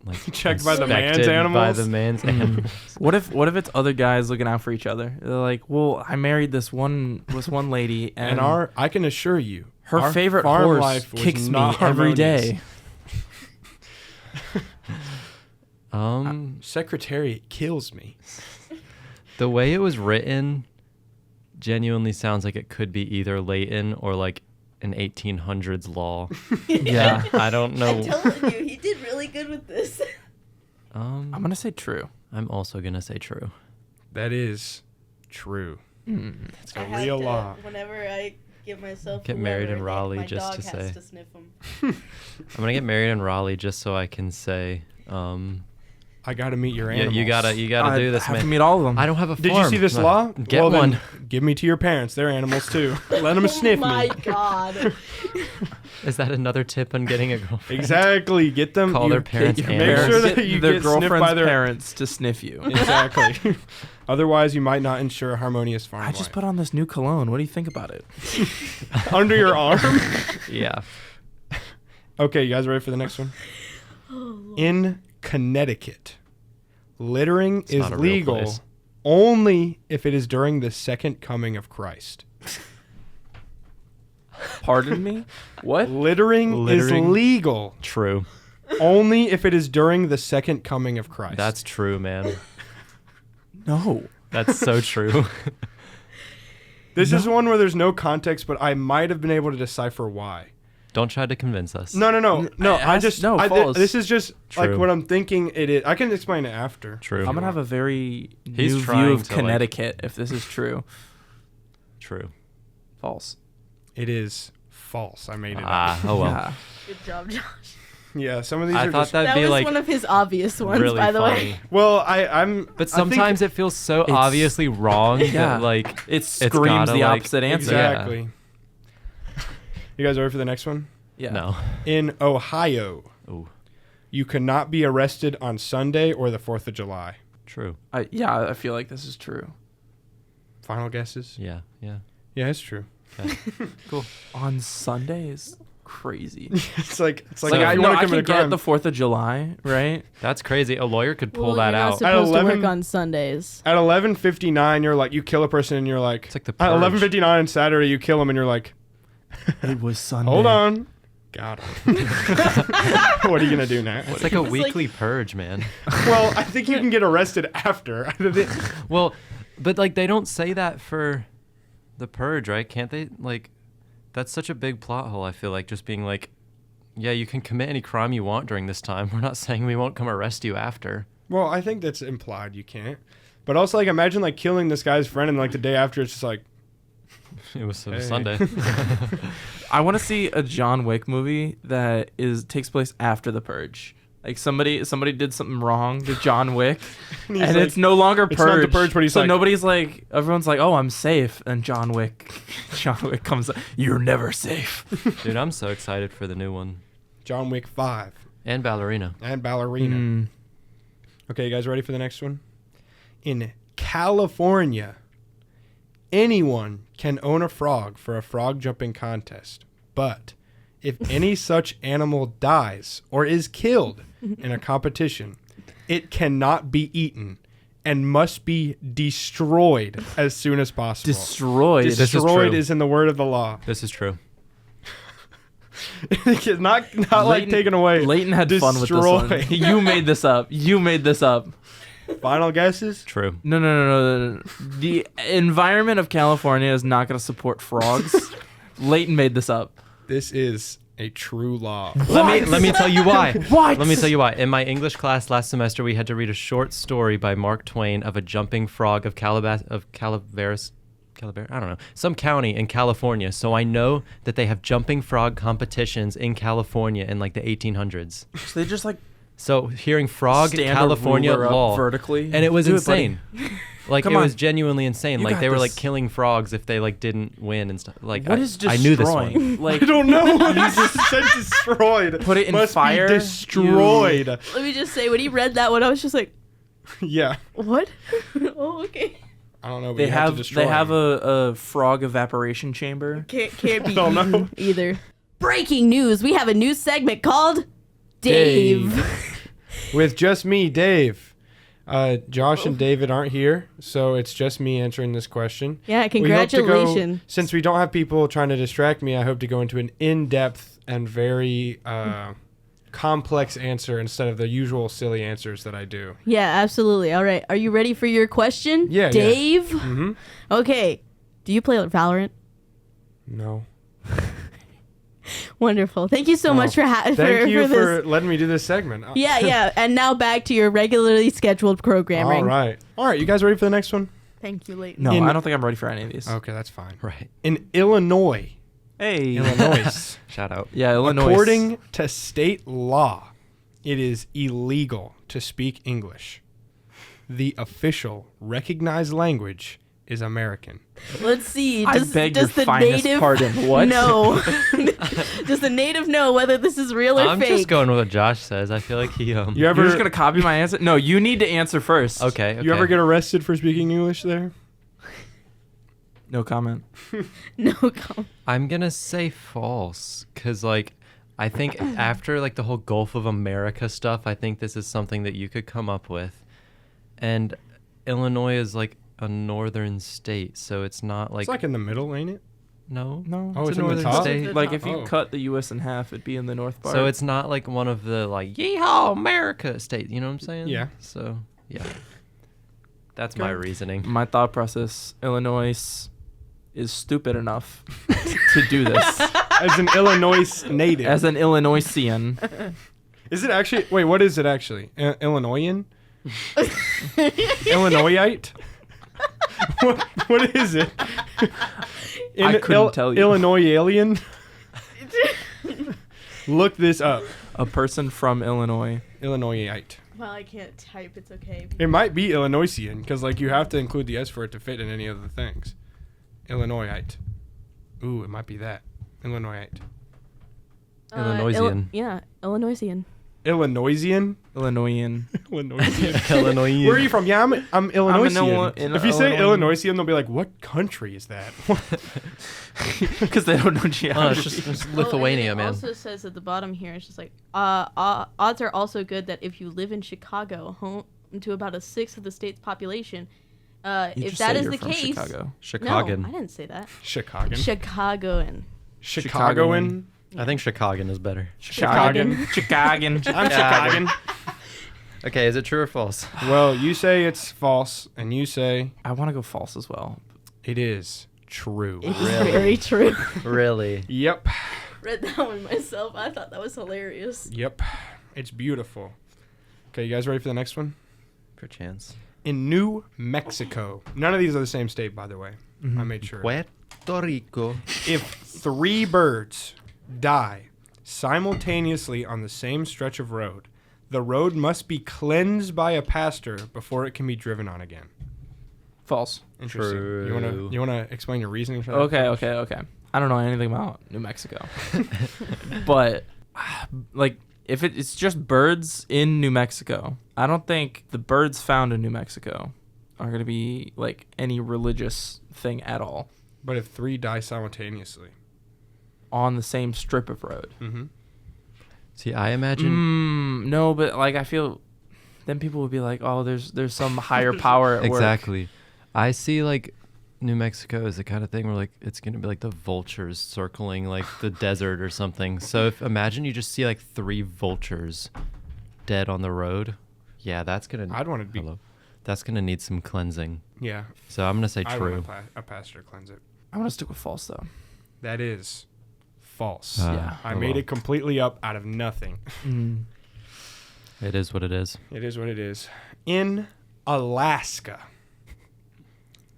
like Checked by the man's inspected animals? By the man's animals. What if it's other guys looking out for each other? They're like, well, I married this one lady, and, And I can assure you, her our favorite farm horse life was kicks me not every harmonious. day. Secretariat kills me. The way it was written, genuinely sounds like it could be either Layton or like an 1800s law. Yeah. I don't know. I'm telling you, he did really good with this. I'm gonna say true. I'm also gonna say true. That is true. It's a I have real to- law. Whenever I give myself Get a married letter, in Raleigh my just dog to has say. to sniff him. I'm gonna get married in Raleigh just so I can say, I got to meet your yeah, animals. you gotta I do this, have to man. meet all of them. I don't have a farm. Did you see this law? Get well, one. Then give me to your parents. They're animals too. Let them sniff Oh my me. God. Is that another tip on getting a girlfriend? Exactly. Get them. Call their parents Make animals. sure that you their get sniffed girlfriend's by their parents to sniff you. Exactly. Otherwise, you might not ensure a harmonious farm I just life. put on this new cologne. What do you think about it? Under your arm. Yeah. Okay, you guys ready for the next one? In Connecticut, littering It's is not a real legal place. only if it is during the second coming of Christ. Pardon me? What? Littering is Littering. legal True. only if it is during the second coming of Christ. That's true, man. No. That's so true. This is one where there's no context, but I might have been able to decipher why. Don't try to convince us. No. false. This is just like True. what I'm thinking it is. I can explain it after. True. I'm gonna have a very He's new view trying of to, like- Connecticut if this is true. True. False. It is false. I made it up. Ah, oh well. Yeah. Good job, Josh. Yeah, some of these I are thought just. that'd That be was like one of his obvious ones, really by the funny. way. Well, I'm. But sometimes it feels so It's- obviously wrong Yeah. that like It It's screams gotta, the like- opposite answer. Exactly. You guys ready for the next one? Yeah. no. In Ohio, Ooh, you cannot be arrested on Sunday or the 4th of July. true. I feel like this is true. Final guesses? Yeah, yeah. Yeah, it's true. Okay. Cool. On Sunday is crazy. it's like Like, if I you know want I to commit can a crime. get the 4th of July, right? That's crazy. A lawyer could pull Well, that you're not out. supposed to 11 work on Sundays. At 11:59, you're like, you kill a person, and you're like, It's like the at purge. 11:59 on Saturday, you kill him, and you're like, It was Sunday. hold on, got him. What are you gonna do now? It's like a It's like- weekly purge, man. Well, I think you can get arrested after. Well, but like they don't say that for the purge, right? Can't they? Like, that's such a big plot hole. I feel like just being like, yeah, you can commit any crime you want during this time. We're not saying we won't come arrest you after. Well, I think that's implied. You can't. But also, like, imagine like killing this guy's friend, and like the day after, it's just like, It was Hey. Sunday. I want to see a John Wick movie that takes place after the purge. Like somebody did something wrong to John Wick, and and he's like, it's no longer purge. it's not the purge, but he's so like- nobody's like, everyone's like, oh, I'm safe, and John Wick comes, you're never safe. Dude, I'm so excited for the new one. John Wick 5 And Ballerina. and Ballerina. Mm. Okay, you guys ready for the next one? In California, anyone can own a frog for a frog jumping contest, but if any such animal dies or is killed in a competition, it cannot be eaten and must be destroyed as soon as possible. Destroyed. This is Destroyed true. is in the word of the law. This is true. It's not like taken away. Layton had fun with this one. Destroy. You made this up. You made this up. Final guesses? True. No. The environment of California is not going to support frogs. Layton made this up. This is a true law. Let me tell you why. What? Let me tell you why. In my English class last semester, we had to read a short story by Mark Twain of a jumping frog of Calaveras. I don't know, some county in California. So I know that they have jumping frog competitions in California in like the 1800s. So they just like So hearing frog stand a California ruler up law, vertically. and it was Do it, buddy. insane. Like Come it was on. genuinely insane. You Like got they were like this. killing frogs if they like didn't win and stuff. Like What is I knew this one. destroying? Like I don't know. You just said destroyed. Put it in Must fire, Be destroyed. Let me just say, when he read that one, I was just like, Yeah. what? Oh, okay. I don't know. But they you have to have destroy they have him. a frog evaporation chamber. Can't be don't know. eaten either. Breaking news. We have a new segment called Dave. With just me, Dave. Josh and David aren't here, so it's just me answering this question. Yeah, We hope to go- congratulations. Since we don't have people trying to distract me, I hope to go into an in-depth and very complex answer instead of the usual silly answers that I do. Yeah, absolutely. All right. Are you ready for your question? Yeah, yeah. Dave? Mm-hmm. Okay. Do you play Valorant? No. Wonderful. Thank you so much for Thank you for for letting me do this segment. Yeah. And now back to your regularly scheduled programming. All right. You guys ready for the next one? Thank you, Layton. No, I don't think I'm ready for any of these. Okay, that's fine. Right. In Illinois. Hey. Illinois. Shout out. Yeah, Illinois. According to state law, it is illegal to speak English. The official recognized language is American. Let's see. I beg your finest pardon. What? know? Does the native know whether this is real or I'm fake? just going with what Josh says. I feel like he You You're ever just gonna copy my answer? No, you need to answer first. Okay. you ever get arrested for speaking English there? No comment. No comment. I'm gonna say false, cause like I think after like the whole Gulf of America stuff, I think this is something that you could come up with, and Illinois is like a northern state, so it's not like It's like in the middle, ain't it? no, No. Oh, it's it's a in the northern top? state. Like if you Oh. cut the U.S. in half, it'd be in the north part. So it's not like one of the like yeehaw America states. You know what I'm saying? Yeah. So yeah, that's my reasoning. my thought process. Illinois is stupid enough to do this As an Illinois native. as an Illinoisian. Is it actually? Wait, what is it actually? Illinoisan? Illinoisite? what is it? I couldn't tell you. Illinois alien? Look this up. A person from Illinois. Illinoisite. Well, I can't type. It's okay. It might be Illinoisian because like you have to include the S for it to fit in any of the things. Illinoisite. Ooh, it might be that. Illinoisite. Illinoisian. Illinoisian. Illinoisian? Illinoisan. Illinoisian. Illinois. Where are you from? Yeah, I'm Illinoisian. in If you say Illinois. Illinoisian, they'll be like, "What country is that?" Because they don't know Oh, geography. it's just Lithuania, It man. also says at the bottom here, it's just like, odds are also good that if you live in Chicago, home to about a sixth of the state's population, You if just that said is you're the from case, Chicago. Chicagoan. No, I didn't say that. Chicagoan. Chicagoan. Chicagoan. I think Chicagoan is better. Chicagoan. Chicagoan. I'm Chicagoan. Okay, is it true or false? Well, you say it's false, and you say I want to go false as well. it is true. It's Really? very true. Really? Yep. Read that one myself. I thought that was hilarious. Yep. It's beautiful. Okay, you guys ready for the next one? Perchance. In New Mexico. None of these are the same state, by the way. I made sure. Puerto Rico. If 3 birds die simultaneously on the same stretch of road, the road must be cleansed by a pastor before it can be driven on again. False. Interesting. True. You wanna explain your reasoning for that? Okay. I don't know anything about New Mexico. But, like, if it's just birds in New Mexico, I don't think the birds found in New Mexico are going to be, like, any religious thing at all But if 3 die simultaneously. on the same strip of road. Mm-hmm. See, I imagine No, but, like, I feel then people would be like, oh, there's some higher power at work. exactly. I see like New Mexico is the kind of thing where like it's gonna be like the vultures circling like the desert or something. So if imagine you just see like 3 vultures dead on the road, yeah, that's gonna. I'd want to be. Hello. That's gonna need some cleansing. Yeah. So I'm gonna say I true. want a pastor to cleanse it. I want to stick with false, though. That is false. Yeah. I made it completely up out of nothing. It is what it is. It is what it is. In Alaska,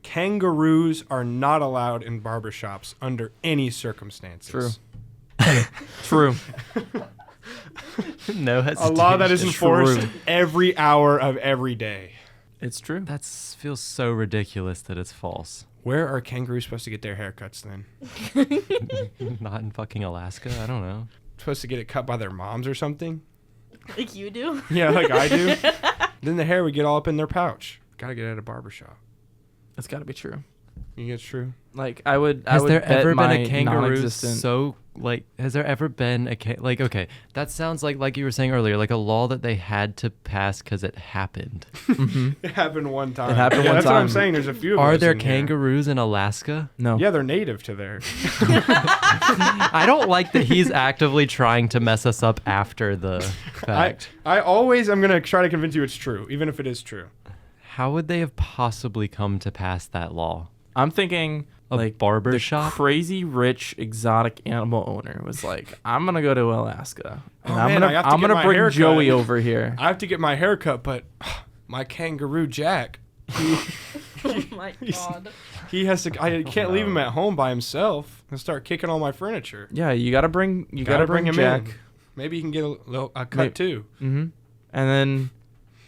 kangaroos are not allowed in barbershops under any circumstances. True. No A hesitation. law that is enforced True. every hour of every day. It's true. That feels so ridiculous that it's false. Where are kangaroos supposed to get their haircuts then? Not in fucking Alaska. I don't know. Supposed to get it cut by their moms or something? Like you do? Yeah, like I do. Then the hair would get all up in their pouch. Gotta get it at a barbershop. It's got to be true. You think it's true? Like, I would Has bet there ever been my a kangaroo non-existent- so like? Has there ever been a like? Okay, that sounds like you were saying earlier, like a law that they had to pass because it happened. It happened one time. It happened one That's what I'm time. saying. There's a few of Are those there in here. kangaroos in Alaska? No. Yeah, they're native to there. I don't like that he's actively trying to mess us up after the fact. I always am going to try to convince you it's true, even if it is true. How would they have possibly come to pass that law? I'm thinking like barber the shop? crazy rich exotic animal owner was like, I'm gonna go to Alaska and Oh, I'm man, I have to I'm get gonna my bring hair Joey cut. over here. I have to get my hair cut, but my kangaroo Jack, Oh my god. he has to. I can't leave him at home by himself and start kicking all my furniture. Yeah, you gotta bring him Jack. in. Maybe he can get a cut too. Mm-hmm. And then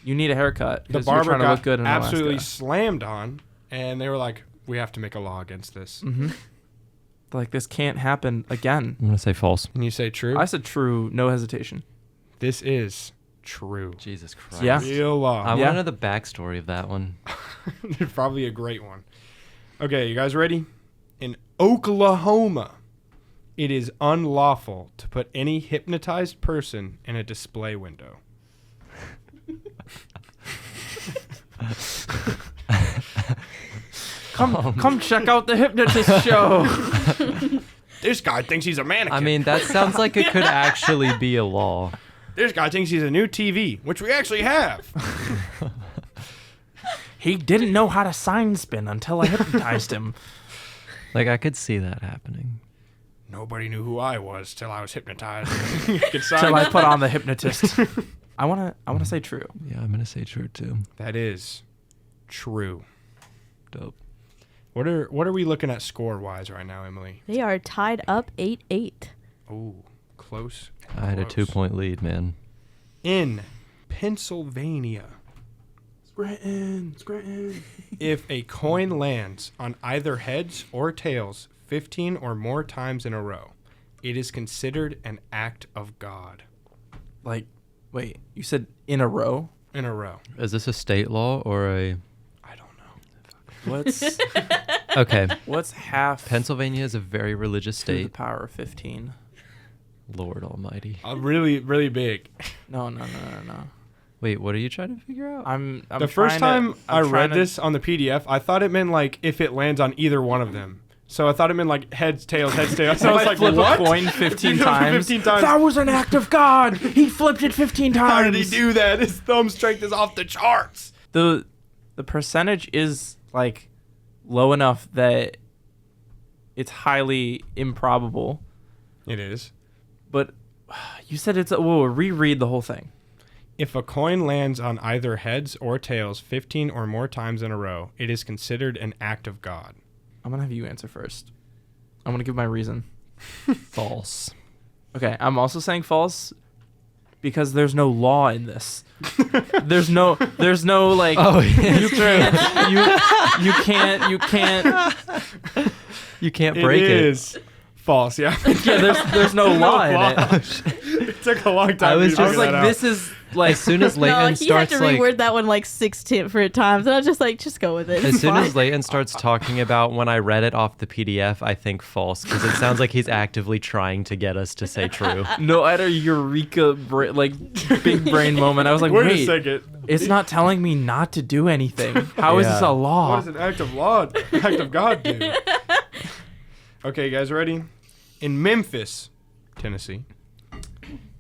you need a haircut. The 'cause you're barber trying to got look good in absolutely Alaska. slammed on, and they were like, "We have to make a law against this." Mm-hmm. Like, this can't happen again. I'm gonna say false. And you say true? I said true, no hesitation. This is true. Jesus Christ. Yeah. Real law. I Yeah. want to know the backstory of that one. Probably a great one. Okay, you guys ready? In Oklahoma, it is unlawful to put any hypnotized person in a display window. Come check out the hypnotist show. This guy thinks he's a mannequin. I mean, that sounds like it could actually be a law. This guy thinks he's a new TV, which we actually have. He didn't know how to sign spin until I hypnotized him. Like, I could see that happening. Nobody knew who I was till I was hypnotized. Till I put on the hypnotist. I wanna say true. Yeah, I'm gonna say true too. That is true. Dope. What are we looking at score wise right now, Emily? They are tied up 8-8. Oh, close. I had a Close. 2-point lead, man. In Pennsylvania, Scranton. if a coin lands on either heads or tails 15 or more times in a row, it is considered an act of God. Like, wait, you said in a row? In a row. Is this a state law or a... I don't know. What's Okay. what's half Pennsylvania is a very religious to the state. power of 15? Lord almighty. Really, really big. No. Wait, what are you trying to figure out? I'm The first trying time to- I I'm trying read to- this on the PDF, I thought it meant like if it lands on either one of them. So I thought it meant like heads, tails, heads, tails. So I was If I like, flip what? a coin 15 Flip it times. 15 times. That was an act of God. He flipped it 15 times. How did he do that? His thumb strength is off the charts. The percentage is like low enough that it's highly improbable. It is. But you said it's we'll reread the whole thing. If a coin lands on either heads or tails 15 or more times in a row, it is considered an act of God. I'm gonna have you answer first. I'm gonna give my reason. False. Okay, I'm also saying false because there's no law in this. there's no like Oh, yeah, you can't You can't break It it. is false, yeah. yeah, there's no law in it. It took a long time I was to I figure was that like, out. this is like As soon as No, Layton he had starts to like... reword that one like 6 different times. And I was just like, just go with it. As It's soon fine. as Layton starts talking about when I read it off the PDF, I think false because it sounds like he's actively trying to get us to say true. no, I had a eureka big brain moment. I was like, Wait wait, a second. it's not telling me not to do anything. How is Yeah. this a law? What does an act of law, act of God do? Okay, guys, ready? In Memphis, Tennessee,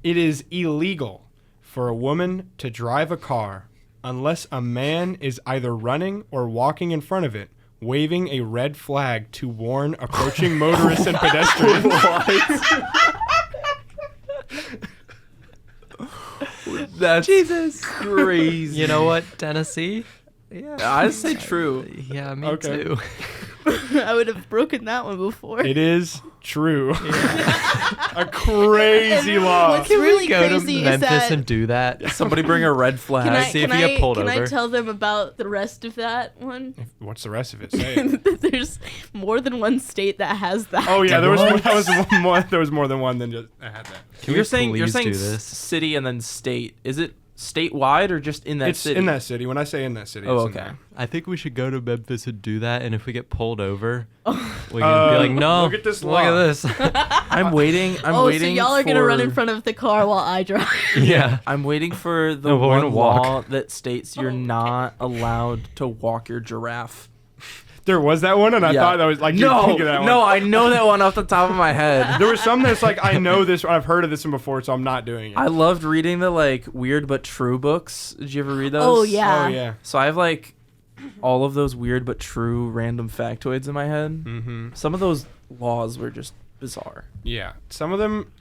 it is illegal for a woman to drive a car unless a man is either running or walking in front of it, waving a red flag to warn approaching motorists and pedestrians. That's Jesus. crazy. You know what, Tennessee? Yeah, I say true. Yeah, me Okay. too. I would have broken that one before. It is true. A crazy law. What's really Go to crazy is Memphis that and do that. Somebody bring a red flag. see if you get pulled can I over. tell them about the rest of that one? What's the rest of it? Say it. There's more than one state that has that. Oh yeah, there was one more. There was more than one than just I had that. Can you're we saying please do s- this? city and then state. Is it statewide or just in that It's city? in that city. When I say in that city, Oh, it's in okay. there. I think we should go to Memphis and do that, and if we get pulled over, we can be like, no, look at this look law." at this. I'm waiting. I'm Oh, waiting. so y'all are gonna run in for- front of the car while I drive. Yeah. I'm waiting for the No, we're one gonna walk. law that states you're not allowed to walk your giraffe. There was that one, and I Yeah. thought that was like you No, think of that one. no, I know that one off the top of my head. There was some that's like I know this. I've heard of this one before, so I'm not doing it. I loved reading the like weird but true books. Did you ever read those? Oh yeah. Oh yeah. So I have like all of those weird but true random factoids in my head. Mm-hmm. Some of those laws were just bizarre. Yeah. Some of them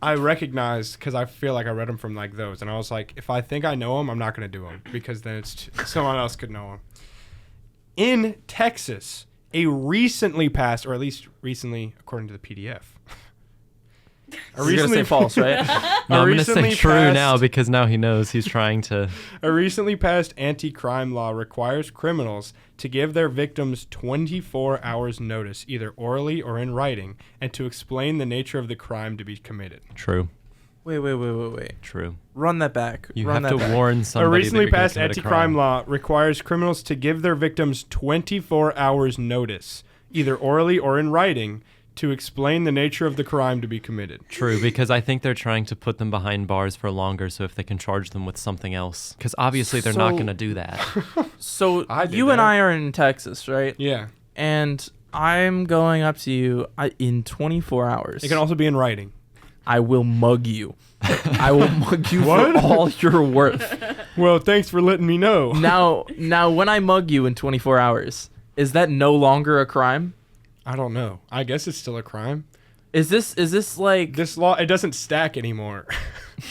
I recognized because I feel like I read them from like those. And I was like, if I think I know them, I'm not going to do them because then someone else could know them. In Texas, a recently passed, or at least recently, according to the PDF. You're going to say false, right? No, I'm going to say recently true passed- now because now he knows he's trying to. A recently passed anti-crime law requires criminals to give their victims 24 hours notice, either orally or in writing, and to explain the nature of the crime to be committed. True. Wait. True. Run that back. You Run have to that back. warn A somebody. recently that you're gonna passed commit a anti-crime crime. law requires criminals to give their victims 24 hours notice, either orally or in writing, to explain the nature of the crime to be committed. True, because I think they're trying to put them behind bars for longer, so if they can charge them with something else, because obviously they're not So- going to do that. So I did you and that. I are in Texas, right? Yeah. And I'm going up to you in 24 hours. It can also be in writing. I will mug you. I will mug you What? for all you're worth. Well, thanks for letting me know. Now, when I mug you in 24 hours, is that no longer a crime? I don't know. I guess it's still a crime. Is this like This law, it doesn't stack anymore.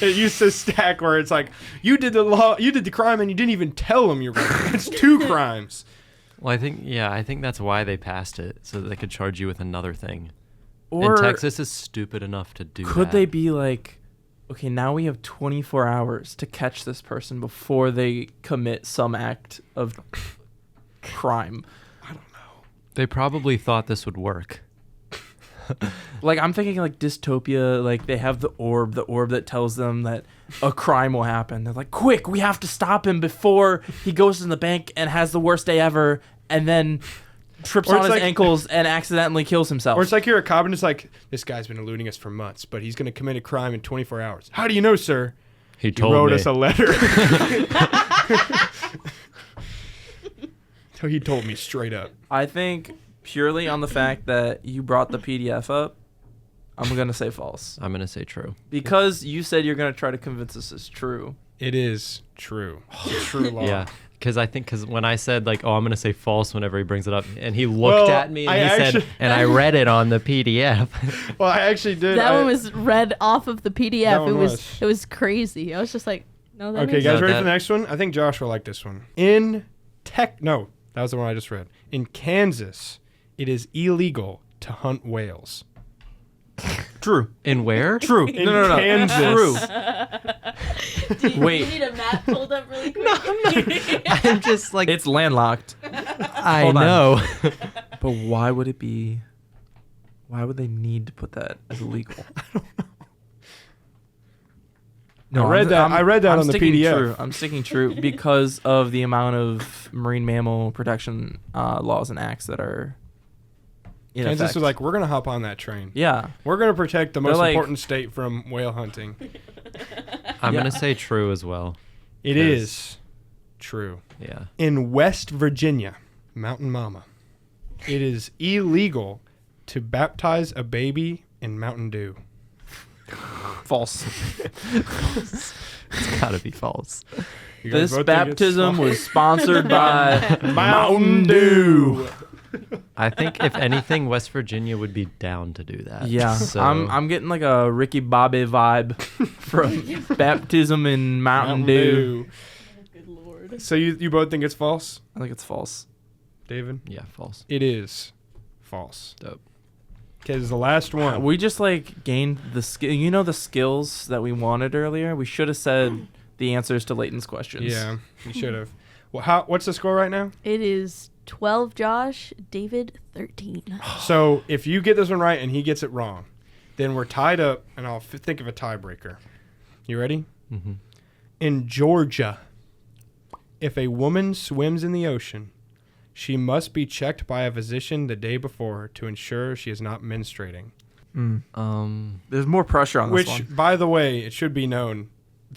It used to stack where it's like, you did the crime and you didn't even tell them you're right. It's two crimes. Well, I think that's why they passed it, so that they could charge you with another thing. or And Texas is stupid enough to do could that. they be like, okay, now we have 24 hours to catch this person before they commit some act of crime? They probably thought this would work. Like, I'm thinking like dystopia, like they have the orb that tells them that a crime will happen. They're like, quick, we have to stop him before he goes in the bank and has the worst day ever and then trips Or on it's his like- ankles and accidentally kills himself. Or it's like you're a cop and it's like, this guy's been eluding us for months, but he's going to commit a crime in 24 hours. How do you know, sir? He He told wrote me. us a letter. So he told me straight up. I think purely on the fact that you brought the PDF up, I'm going to say false. I'm gonna say true. Because you said you're going to try to convince us it's true. It is true. It's a true law. Yeah, because when I said like, oh, I'm gonna say false whenever he brings it up, and he looked Well, at me and I he said, actually- and I read it on the PDF. Well, I actually did. That one was read off of the That PDF. one It was was. it was crazy. I was just like, no, that Okay, makes guys, No, ready that- for the next one? I think Josh will like this one. No, that was the one I just read. In Kansas, it is illegal to hunt whales. True. In where? True. In No. Kansas. True. Wait. need a map pulled up really quick? I'm just like, It's landlocked. I Hold on. know. But why would it be? Why would they need to put that as illegal? I don't know. No, I read that I'm on the sticking PDF. True. I'm sticking true because of the amount of marine mammal protection laws and acts that are in Kansas effect. was like, we're going to hop on that train. Yeah. We're going to protect the They're most like- important state from whale hunting. I'm Yeah. gonna say true as well. It Yes. is true. Yeah. In West Virginia, Mountain Mama, it is illegal to baptize a baby in Mountain Dew. False. It's gotta be false. You guys This both think it's baptism false? was sponsored by Mountain Dew. I think if anything, West Virginia would be down to do that. Yeah, So, I'm getting like a Ricky Bobby vibe from baptism in Mountain Dew. Good lord. So you both think it's false, I think it's false. David? yeah, false. It is false. Dope. Okay, this is the last one. We just like gained the skill. You know the skills that we wanted earlier. We should have said the answers to Layton's questions. Yeah, we should have. Well, what's the score right now? It is 12 Josh, David 13. So if you get this one right and he gets it wrong, then we're tied up, and I'll think of a tiebreaker. You ready? Mm-hmm. In Georgia, if a woman swims in the ocean, she must be checked by a physician the day before to ensure she is not menstruating. There's more pressure on this Which, one. by the way, it should be known,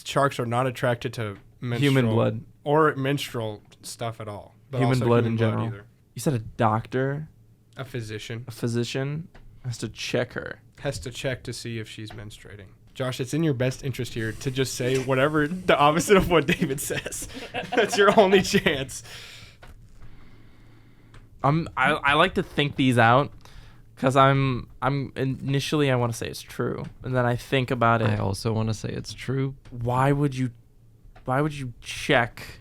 sharks are not attracted to Human blood. or menstrual stuff at all. But Human also blood in general. either. You said a doctor, A physician a physician, has to check her. has to check to see if she's menstruating. Josh, it's in your best interest here to just say whatever the opposite of what David says. That's your only chance. I like to think these out because I'm initially I want to say it's true, and then I think about it. I also want to say it's true. Why would you check?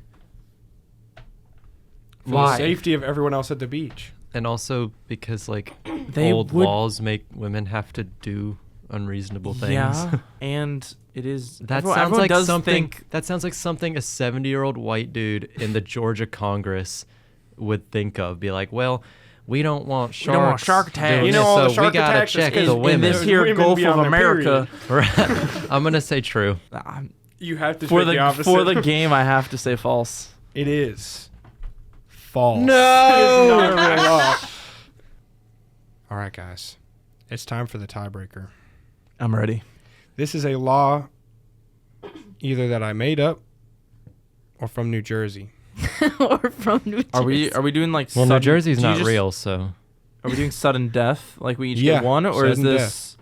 For the safety of everyone else at the beach. And also because like They old would- laws make women have to do unreasonable things. Yeah, and it is. That everyone- sounds everyone like does something. think- That sounds like something a 70-year-old white dude in the Georgia Congress would think of. Be like, well, we don't want We sharks. don't want shark attacks. doing You know, this, all the so shark we gotta attacks is check in- the in women. this here Women Gulf be of on their America. I'm gonna say true. You have to For pick the opposite. for the game, I have to say false. It is false. No! It is not a real law. All right, guys. It's time for the tiebreaker. I'm ready. This is a law either that I made up or from New Jersey. Or from New Jersey. Are we doing like? Well, New sudden- Jersey's do you not just- real, so Are we doing sudden death? Like we each Yeah, get one, or is sudden this?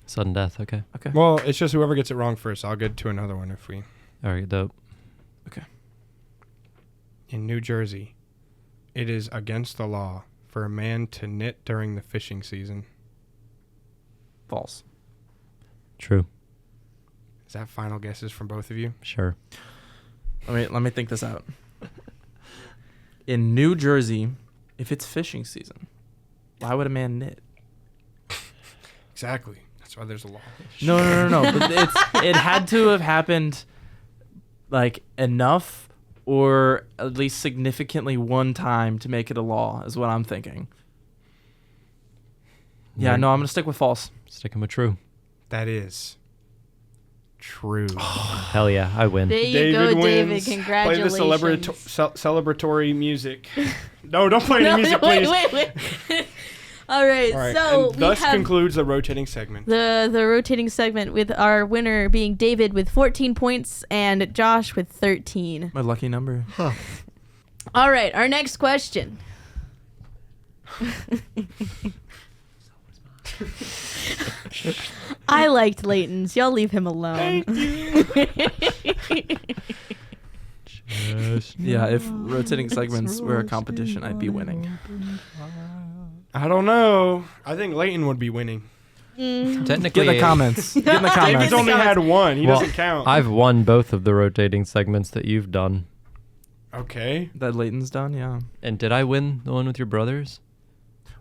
sudden death. Okay. Okay. Well, it's just whoever gets it wrong first. I'll get to another one if we. All right. Dope. In New Jersey, it is against the law for a man to knit during the fishing season. False. True. Is that final guesses from both of you? Sure. Let me think this out. In New Jersey, if it's fishing season, why would a man knit? Exactly. That's why there's a law. No. But it had to have happened like enough or at least significantly one time to make it a law is what I'm thinking. Yeah, no, I'm going to stick with false. Sticking with true. That is true. Hell yeah, I win. There you go, David. wins. Congratulations. Play the celebratory music. No, don't play any music, please. Wait. All right, All right. so And we thus have concludes the rotating segment. the rotating segment with our winner being David with 14 points and Josh with 13. My lucky number. All right, our next question. I liked Layton's. Y'all leave him alone. Yeah, if rotating segments were a competition, I'd be winning. I don't know. I think Layton would be winning. Technically, Get in the comments. Get in the David's comments. only had one. He Well, doesn't count. I've won both of the rotating segments that you've done. Okay. That Layton's done, yeah. And did I win the one with your brothers?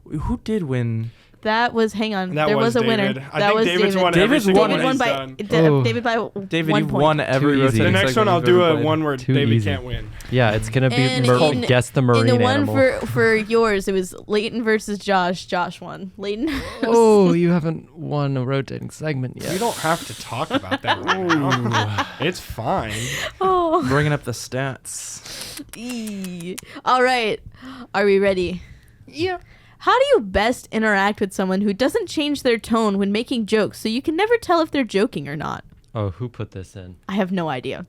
Who did win? That was, hang on, That there was a winner. David. I that think was David's David. won every David's single won one David won he's by done. Oh. David by David, 1 you've point. won every Too easy. rotating The next segment one, I'll you've do ever a played. one where Too David easy. can't win. Yeah, it's gonna be And called in- Guess the Marine In the one Animal. for yours, it was Layton versus Josh. Josh won. Layton. Oh, you haven't won a rotating segment yet. We don't have to talk about that right now. It's fine. Oh. Bringing up the stats. Eee. All right. Are we ready? Yeah. How do you best interact with someone who doesn't change their tone when making jokes so you can never tell if they're joking or not? Oh, who put this in? I have no idea.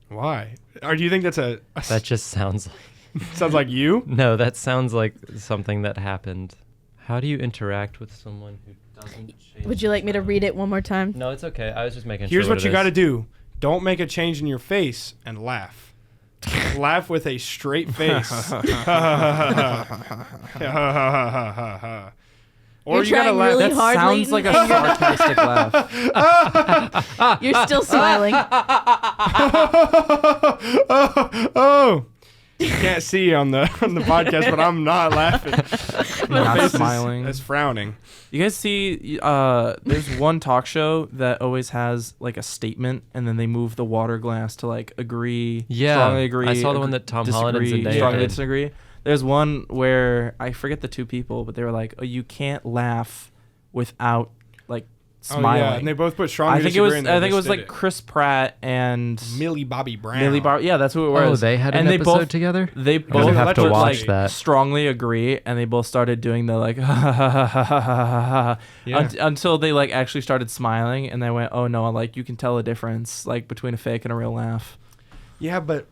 Why? Or do you think that's That just sounds like... sounds like you? No, that sounds like something that happened. How do you interact with someone who doesn't change... Would you like me to read it one more time? No, it's okay. I was just making Here's sure what you got to do. Don't make a change in your face and laugh. Laugh with a straight face. Or You're you gotta trying laugh. really That hard, sounds Layton. like a sarcastic laugh. You're still smiling. Oh. You can't see on the podcast, but I'm not laughing. My Not face is- smiling. Is frowning. You guys see, there's one talk show that always has like a statement, and then they move the water glass to like agree, Yeah, strongly agree. I saw the one that Tom Holland and disagree, Zendaya strongly did. disagree. There's one where I forget the two people, but they were like, "Oh, you can't laugh without like smiling." Oh, yeah. And they both put strong. I think it was. I think it was like Chris Pratt and Millie Bobby Brown. Millie Bar. Yeah, that's who it was. Oh, they had and an they episode both, together? They I both would have to would, watch like, that. strongly agree, and they both started doing the like Yeah. until they like actually started smiling, and they went, "Oh no, like you can tell a difference like between a fake and a real laugh." Yeah, but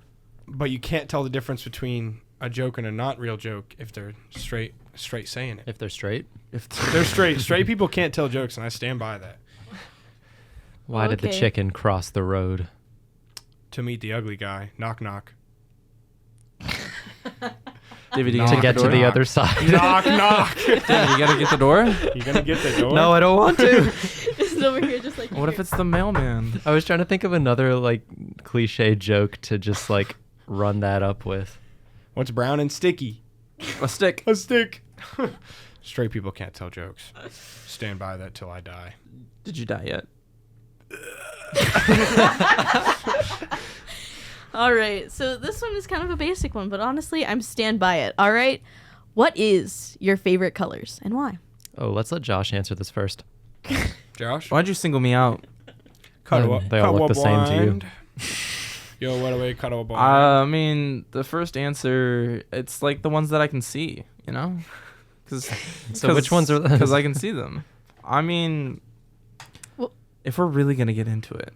you can't tell the difference between a joke and a not real joke if they're straight saying it. If they're straight? If They're straight people can't tell jokes, and I stand by that. Why did the Okay. chicken cross the road? To meet the ugly guy. Knock knock. David, you Knock, gonna to get the to door? the other side. Knock, knock. David, you gotta get the door. You gonna get the door? No, I don't want to. Just over here, just like. What if it's the mailman? I was trying to think of another like cliche joke to just like run that up with. What's brown and sticky? A stick. A stick. Straight people can't tell jokes. Stand by that till I die. Did you die yet? All right, so this one is kind of a basic one, but honestly, I'm stand by it. All right, what is your favorite colors and why? Oh, let's let Josh answer this first. Josh? Why'd you single me out? They all look the same to you. Yo, what a way, cut a blind. I mean, the first answer, it's like the ones that I can see, you know? So which ones are those? Because I can see them. I mean, Well- if we're really going to get into it,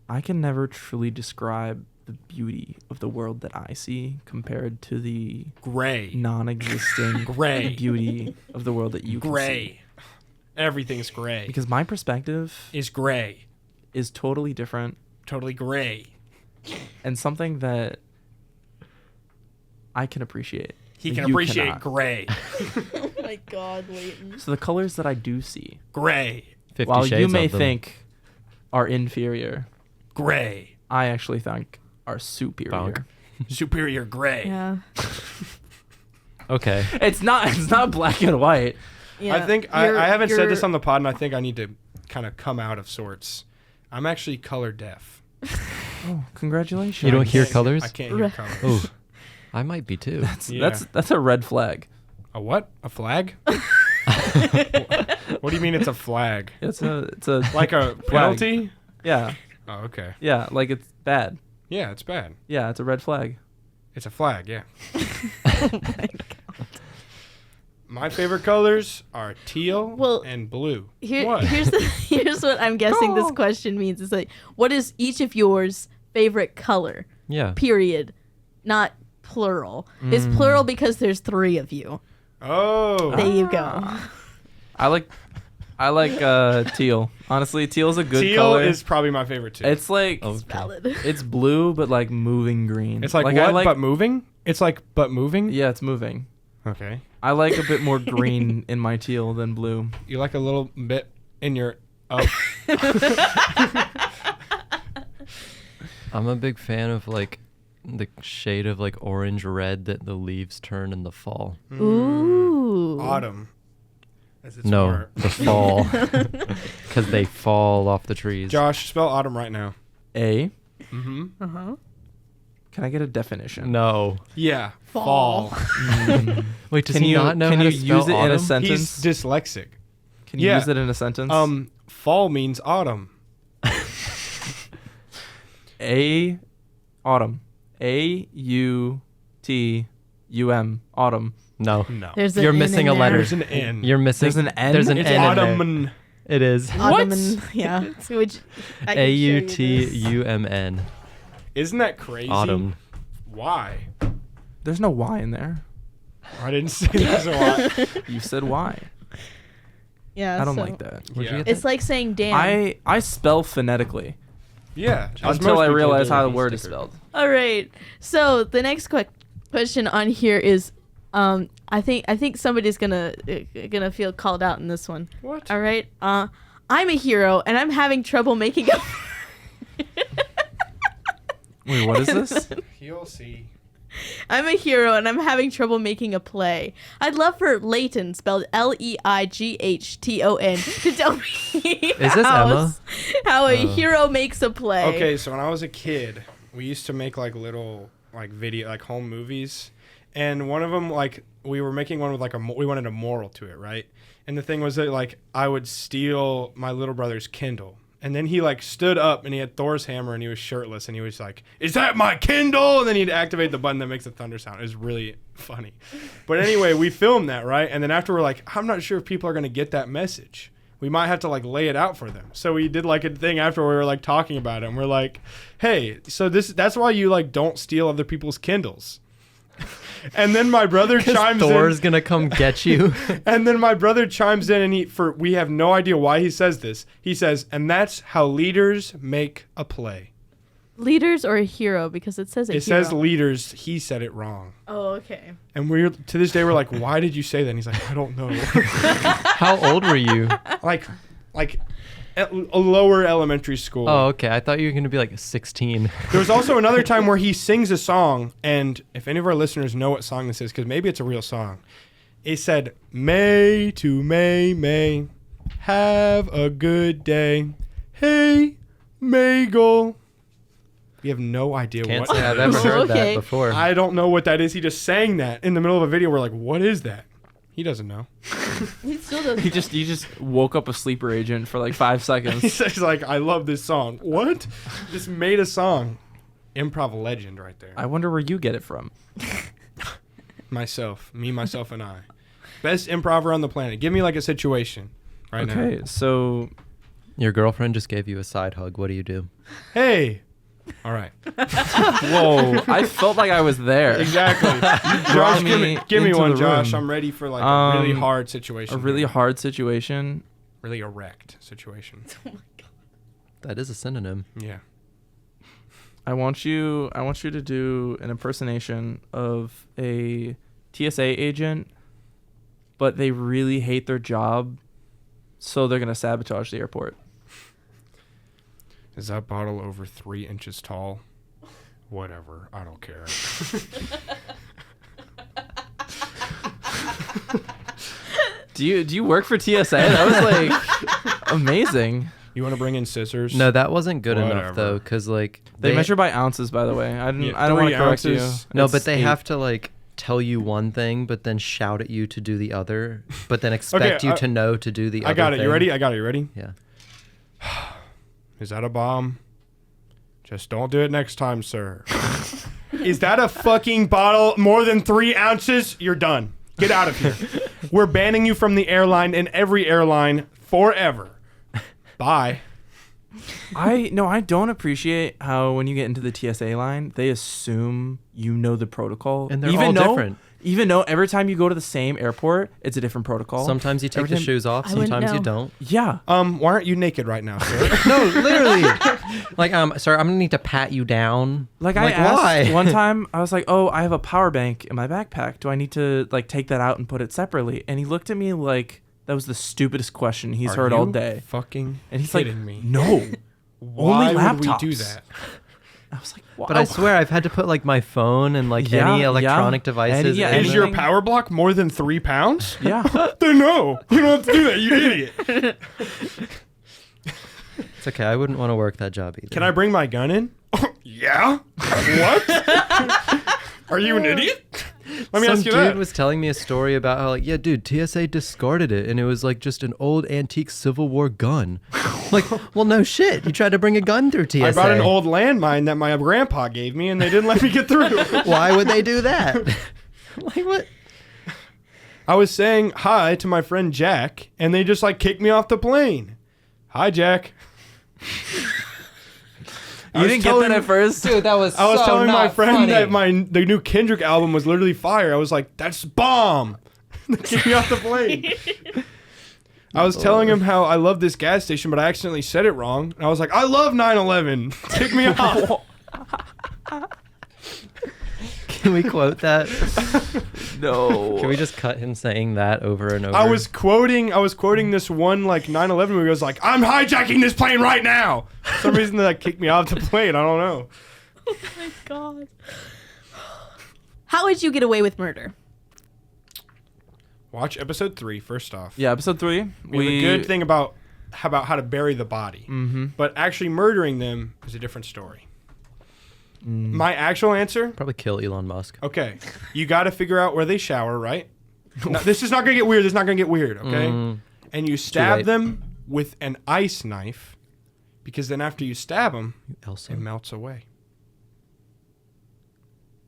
I can never truly describe the beauty of the world that I see compared to the Gray. non-existing Gray. beauty of the world that you can see. Gray. Everything's gray. Because my perspective Is gray. is totally different Totally gray. and something that I can appreciate. He that can you appreciate cannot. gray. Oh my God, Layton. So the colors that I do see, Gray. 50 while Shades you may of them. think are inferior, Gray. I actually think are superior. Bonk. Superior gray. Yeah. Okay. It's not black and white. Yeah. I think I haven't said this you're- on the pod, and I think I need to kind of come out of sorts. I'm actually color deaf. Oh, congratulations. You don't I hear can't- colors? I can't hear colors. Oh, I might be too. Yeah. That's a red flag. A what? A flag? What do you mean it's a flag? It's a Like a penalty? yeah. Oh, okay. Yeah, like it's bad. Yeah, it's bad. Yeah, it's a red flag. It's a flag, yeah. Oh my God. My favorite colors are teal Well, and blue. Here, What? here's what I'm guessing this question means. It's like, what is each of yours favorite color? Yeah. Period. Not plural. It's plural because there's 3 of you. Oh. There you go. I like teal. Honestly, teal's a good Teal color. is probably my favorite too. It's like Oh. Valid. it's blue but like moving green. It's like I what, but moving? It's like but moving? yeah, it's moving. Okay. I like a bit more green in my teal than blue. You like a little bit in your... Oh. I'm a big fan of like the shade of like orange red that the leaves turn in the fall. Ooh. Autumn. As it's No, more- the fall. Because they fall off the trees. Josh, spell autumn right now. A. Mm-hmm. Uh-huh. Can I get a definition? No. Yeah. Fall. Wait, does Can he you not know can how you to spell use it in a autumn? sentence? He's dyslexic. Can you yeah. use it in a sentence? Fall means autumn. A autumn. AUTUM autumn. No. No. There's an You're N missing in a there. letter. There's an N. You're missing. There's an N? There's an It's N in there. autumn. It is. Ottoman. Yeah. Which I can show you this. AUTUMN. Isn't that crazy? Autumn. Why? There's no Y in there. I didn't say there's a lot. You said Y. Yeah. I don't so- like that. Where'd you Yeah. get It's like saying damn. I spell phonetically Yeah. as until most I people realize do. how the word is spelled. All right. So the next question on here is, I think somebody's gonna feel called out in this one. What? All right. I'm a hero and I'm having trouble making up. Wait, what is this? You'll see. I'm a hero and I'm having trouble making a play. I'd love for Layton, spelled Leighton, to tell me Is this Emma? how a hero makes a play. Okay, so when I was a kid, we used to make like little like video like home movies, and one of them like we were making one with like we wanted a moral to it, right? And the thing was that like I would steal my little brother's Kindle. And then he like stood up and he had Thor's hammer and he was shirtless and he was like, "Is that my Kindle?" And then he'd activate the button that makes the thunder sound. It was really funny. But anyway, we filmed that, right? And then after we're like, I'm not sure if people are going to get that message. We might have to like lay it out for them. So we did like a thing after we were like talking about it and we're like, "Hey, so that's why you like don't steal other people's Kindles." And then my brother chimes Thor's in. gonna come get you. And then my brother chimes in, and we have no idea why he says this. He says, "And that's how leaders make a play." Leaders or a hero? Because it says a hero. It says leaders. He said it wrong. Oh, okay. And we're to this day we're like, why did you say that? And he's like, I don't know. How old were you? like at a lower elementary school. Oh, okay. I thought you were going to be like 16. There was also another time where he sings a song, and if any of our listeners know what song this is, because maybe it's a real song, it said, May to May, have a good day. Hey, Magel. We have no idea Can't what say I've that ever is. heard Okay. that before. I don't know what that is. He just sang that in the middle of a video. We're like, what is that? He doesn't know. He still doesn't. You just woke up a sleeper agent for like 5 seconds. He's like, I love this song. What? Just made a song. Improv legend right there. I wonder where you get it from. Myself, and I. Best improver on the planet. Give me like a situation right now. Okay, so Your girlfriend just gave you a side hug. What do you do? Hey. All right. whoa, I felt like I was there. Exactly. Josh, brought give me into one, the Josh. room. I'm ready for like a really Um, hard situation. A really hard situation. really erect situation. That is a synonym. Yeah. I want you to do an impersonation of a TSA agent, but they really hate their job, so they're gonna sabotage the airport. Is that bottle over 3 inches tall? Whatever. I don't care. Do you work for TSA? That was like amazing. You want to bring in scissors? No, that wasn't good enough Whatever. though, because like They measure by ounces, by the way. I don't want to correct you. No, It's but they 8. have to like tell you one thing, but then shout at you to do the other, but then expect you to know to do the other. I got it. thing. You ready? I got it. You ready? Yeah. Is that a bomb? Just don't do it next time, sir. Is that a fucking bottle more than 3 ounces? You're done. Get out of here. We're banning you from the airline and every airline forever. Bye. I don't appreciate how when you get into the TSA line, they assume you know the protocol, And they're all different. Even though every time you go to the same airport, it's a different protocol. Sometimes you take Every the time- shoes off, I wouldn't sometimes you know. don't. Yeah. Why aren't you naked right now, sir? No, literally. Like, sir, I'm gonna need to pat you down. Like I asked why? one time, I was like, "Oh, I have a power bank in my backpack. Do I need to like take that out and put it separately?" And he looked at me like that was the stupidest question he's Are heard all you day. Fucking And he's kidding like, me. "No." Why only would we laptops. do that? I was like, "Wow." But I swear, I've had to put like my phone and like Yeah, any yeah. electronic devices. Any- yeah, in Is the- your anything- power block more than 3 pounds? Yeah. Then no. You don't have to do that, you idiot. It's okay. I wouldn't want to work that job either. Can I bring my gun in? Yeah? What? Are you an idiot? Let me Some ask you dude that. was telling me a story about how, like, yeah, dude, TSA discarded it, and it was like just an old antique Civil War gun. Like, well, no shit. You tried to bring a gun through TSA. I brought an old landmine that my grandpa gave me, and they didn't let me get through. Why would they do that? Like, what? I was saying hi to my friend Jack, and they just like kicked me off the plane. Hi, Jack. You didn't get that at first? Dude, that was I was so telling my not friend funny. that the new Kendrick album was literally fire. I was like, "That's bomb!" They kicked me off the plane. I was telling him how I love this gas station, but I accidentally said it wrong. And I was like, "I love 9/11. Kick me off." Can we quote that? No. Can we just cut him saying that over and over? I was quoting this one like 9/11 where he was like, "I'm hijacking this plane right now." For some reason that kicked me off the plane. I don't know. Oh my god. How would you get away with murder? Watch episode 3 first off. Yeah, episode 3. We have a good thing about how to bury the body, but actually murdering them is a different story. My actual answer. probably kill Elon Musk. Okay, you got to figure out where they shower, right? Now, this is not gonna get weird. This is not gonna get weird, okay? And you stab late. them with an ice knife, because then after you stab them, Elsa. it melts away.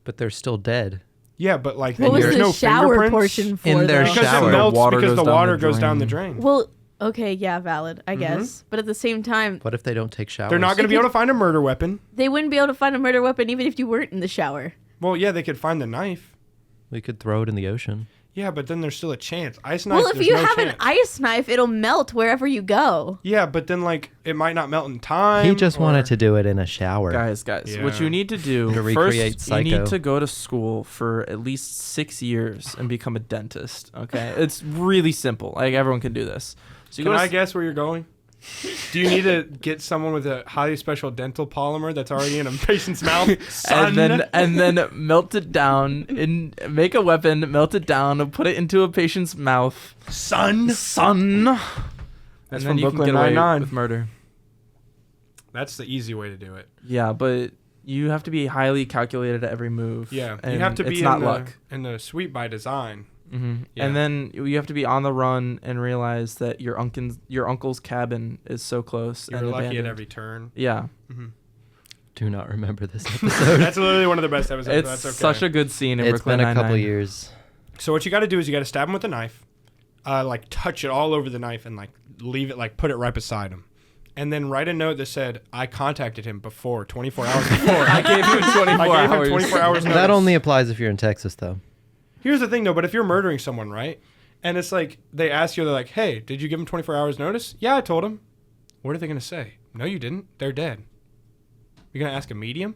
But they're still dead. Yeah, but like What was there's the no shower fingerprints portion for? In their though? because shower. it melts Water because goes the down water the goes down the drain. drain. Well, okay, yeah, valid, I guess. But at the same time, What if they don't take showers? They're not going to be able to find a murder weapon. they wouldn't be able to find a murder weapon even if you weren't in the shower. Well, yeah, they could find the knife. We could throw it in the ocean. Yeah, but then there's still a chance. Ice knife. Well, if there's you no have chance. an ice knife, it'll melt wherever you go. Yeah, but then like it might not melt in time. He just wanted to do it in a shower. Guys, Yeah. what you need to do To recreate first, Psycho. you need to go to school for at least 6 years and become a dentist. Okay, it's really simple. Like everyone can do this. So you Can go to I guess where you're going? Do you need to get someone with a highly special dental polymer that's already in a patient's mouth? Son? and then melt it down and make a weapon, melt it down, and put it into a patient's mouth. Son. And That's then from you can Brooklyn get away Nine-Nine. with murder. That's the easy way to do it. Yeah, but you have to be highly calculated at every move. Yeah, you and have to be it's not in luck. in the sweep by design. Yeah. And then you have to be on the run and realize that your uncle's cabin is so close. You're and lucky at abandoned. every turn. Yeah, Do not remember this episode. That's literally one of the best episodes. it's That's okay. such a good scene in It's Brooklyn been a couple Nine-Nine. years. So what you got to do is you got to stab him with a knife, like touch it all over the knife and like leave it, like put it right beside him, and then write a note that said, "I contacted him before 24 hours before. I gave him 24 I gave hours. him 24 hours notice." That only applies if you're in Texas, though. Here's the thing, though. But if you're murdering someone, right, and it's like they ask you, they're like, "Hey, did you give him 24 hours notice?" "Yeah, I told him." What are they gonna say? "No, you didn't. They're dead." You're gonna ask a medium?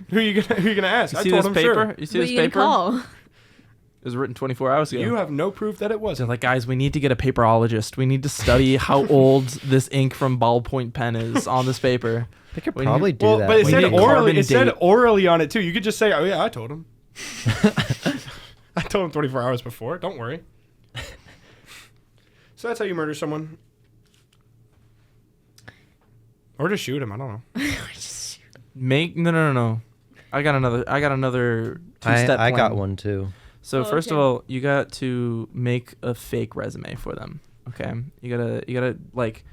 who are you gonna ask? You I see told this him, paper? sure. You see Who this you gonna paper? call? It was written 24 hours ago. You have no proof that it They're wasn't. like, guys, we need to get a paperologist. We need to study how old this ink from ballpoint pen is on this paper. They could When you- probably do Well, that. but it We said need a orally. carbon It said date. orally on it too. You could just say, "Oh yeah, I told him." I told him 24 hours before. Don't worry. So that's how you murder someone, or just shoot him. I don't know. No. I got another two-step I got plan. one, too. So Oh, first okay. of all, you got to make a fake resume for them. Okay, you gotta like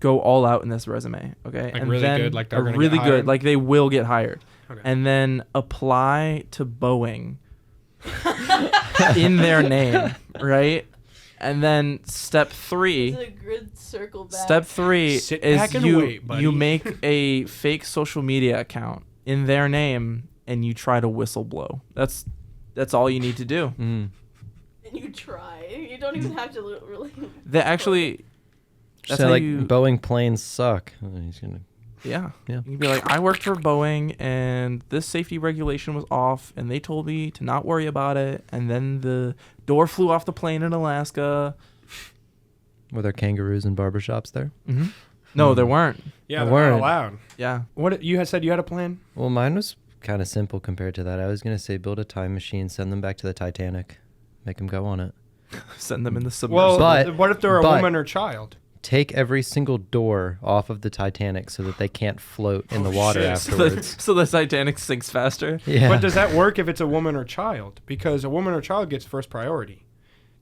go all out in this resume. Okay, Like really good, like they're gonna get really hired? good, like they will get hired, Okay. and then apply to Boeing in their name, right? And then step 3. It's a good circle back. Step 3 Sit is back and you wait, buddy. you make a fake social media account in their name and you try to whistleblow. That's all you need to do. Mm. And you try. You don't even have to really. They actually, that's So, how like, you, Boeing planes suck. He's gonna. yeah. Yeah. You can be like, I worked for Boeing and this safety regulation was off and they told me to not worry about it. And then the door flew off the plane in Alaska. Were there kangaroos and barbershops there? Mm-hmm. No, there weren't. Yeah, A they're word. not allowed. Yeah. What you had said? You had a plan? Well, mine was kind of simple compared to that. I was going to say build a time machine, send them back to the Titanic, make them go on it. Send them in the Well, submersible. But- what if they're a but- woman or child? Take every single door off of the Titanic so that they can't float in the Oh, water shit. afterwards. so the Titanic sinks faster. Yeah. But does that work if it's a woman or child? Because a woman or child gets first priority.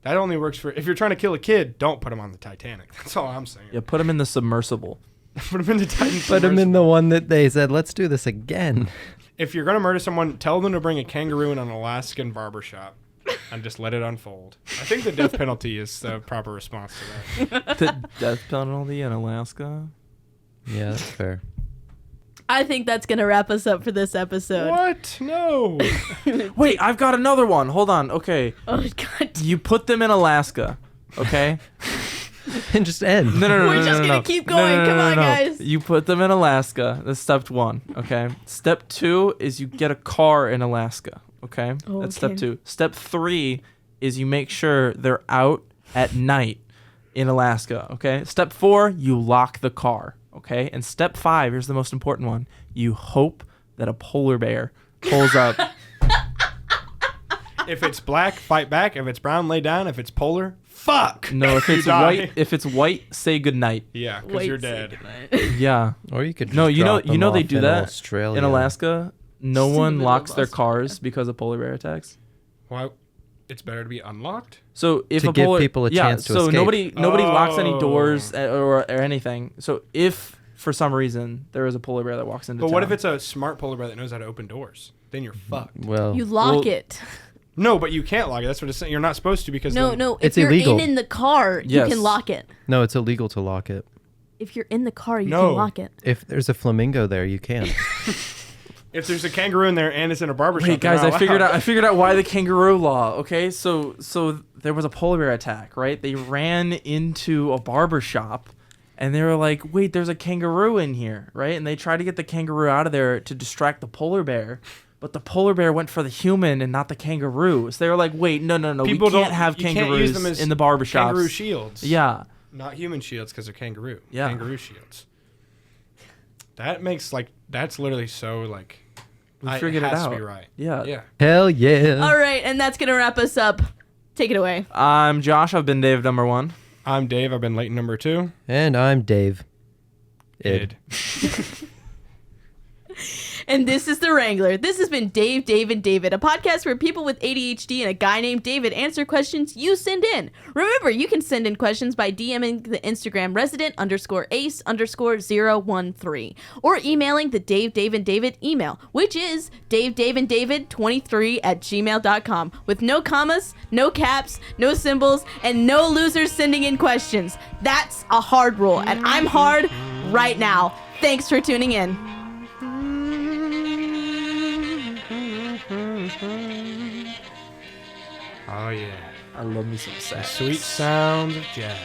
That only works for if you're trying to kill a kid. Don't put them on the Titanic. That's all I'm saying. Yeah, put them in the submersible. Put them in the Titan. Put them in the one that they said, let's do this again. If you're gonna murder someone, tell them to bring a kangaroo in an Alaskan barbershop and just let it unfold. I think the death penalty is the proper response to that. The death penalty in Alaska. Yeah, that's fair. I think that's gonna wrap us up for this episode. What? No. Wait, I've got another one. Hold on. Okay. Oh God. You put them in Alaska. Okay? And just end. No. We're just gonna keep going. Come on, guys. You put them in Alaska. That's step 1. Okay? Step 2 is you get a car in Alaska. Okay? Oh, That's okay. step 2. Step 3 is you make sure they're out at night in Alaska. Okay? Step 4, you lock the car. Okay? And step 5, here's the most important one. You hope that a polar bear pulls up. If it's black, fight back. If it's brown, lay down. If it's polar, fuck. No, if You it's die. white, say goodnight. Yeah, because Wait, you're say dead. goodnight. Yeah. Or you could just No, you know drop them they off do in that Australia. in Alaska. No Just in the one middle locks of their Australia. cars because a polar bear attacks. Why? It's better to be unlocked. So if To a give polar, people a chance to so escape. nobody locks any Oh. doors or anything. So if for some reason there is a polar bear that walks into But what if town- it's a smart polar bear that knows how to open doors? Then you're fucked. Well, You lock Well- it. No, but you can't lock it. That's what it's saying. You're not supposed to because No, then- no. If It's you're illegal. in the car, Yes. you can lock it. no, it's illegal to lock it. If you're in the car, you No. can lock it. If there's a flamingo there, you can. If there's a kangaroo in there and it's in a barbershop, Wait, guys, I figured out why the kangaroo law. Okay, so there was a polar bear attack, right? They ran into a barber shop, and they were like, "Wait, there's a kangaroo in here," right? And they tried to get the kangaroo out of there to distract the polar bear, but the polar bear went for the human and not the kangaroo. So they were like, "Wait, no, People we can't don't have you can't kangaroos use them as in the barber shops." Kangaroo shields. Yeah, Not human shields because they're kangaroo. Yeah. Kangaroo shields. That's literally so like. we figured it has out. to be right. Yeah. Yeah. Hell yeah. All right, and that's gonna wrap us up. Take it away. I'm Josh. I've been Dave number 1. I'm Dave. I've been Layton number 2. And I'm Dave. Id. And this is The Wrangler. This has been Dave, and David, a podcast where people with ADHD and a guy named David answer questions you send in. Remember, you can send in questions by DMing the Instagram resident_ace_013 or emailing the Dave, and David email, which is davedaveanddavid23@gmail.com with no commas, no caps, no symbols, and no losers sending in questions. That's a hard rule, and I'm hard right now. Thanks for tuning in. Oh yeah. I love me some The sax. sweet sounds of jazz.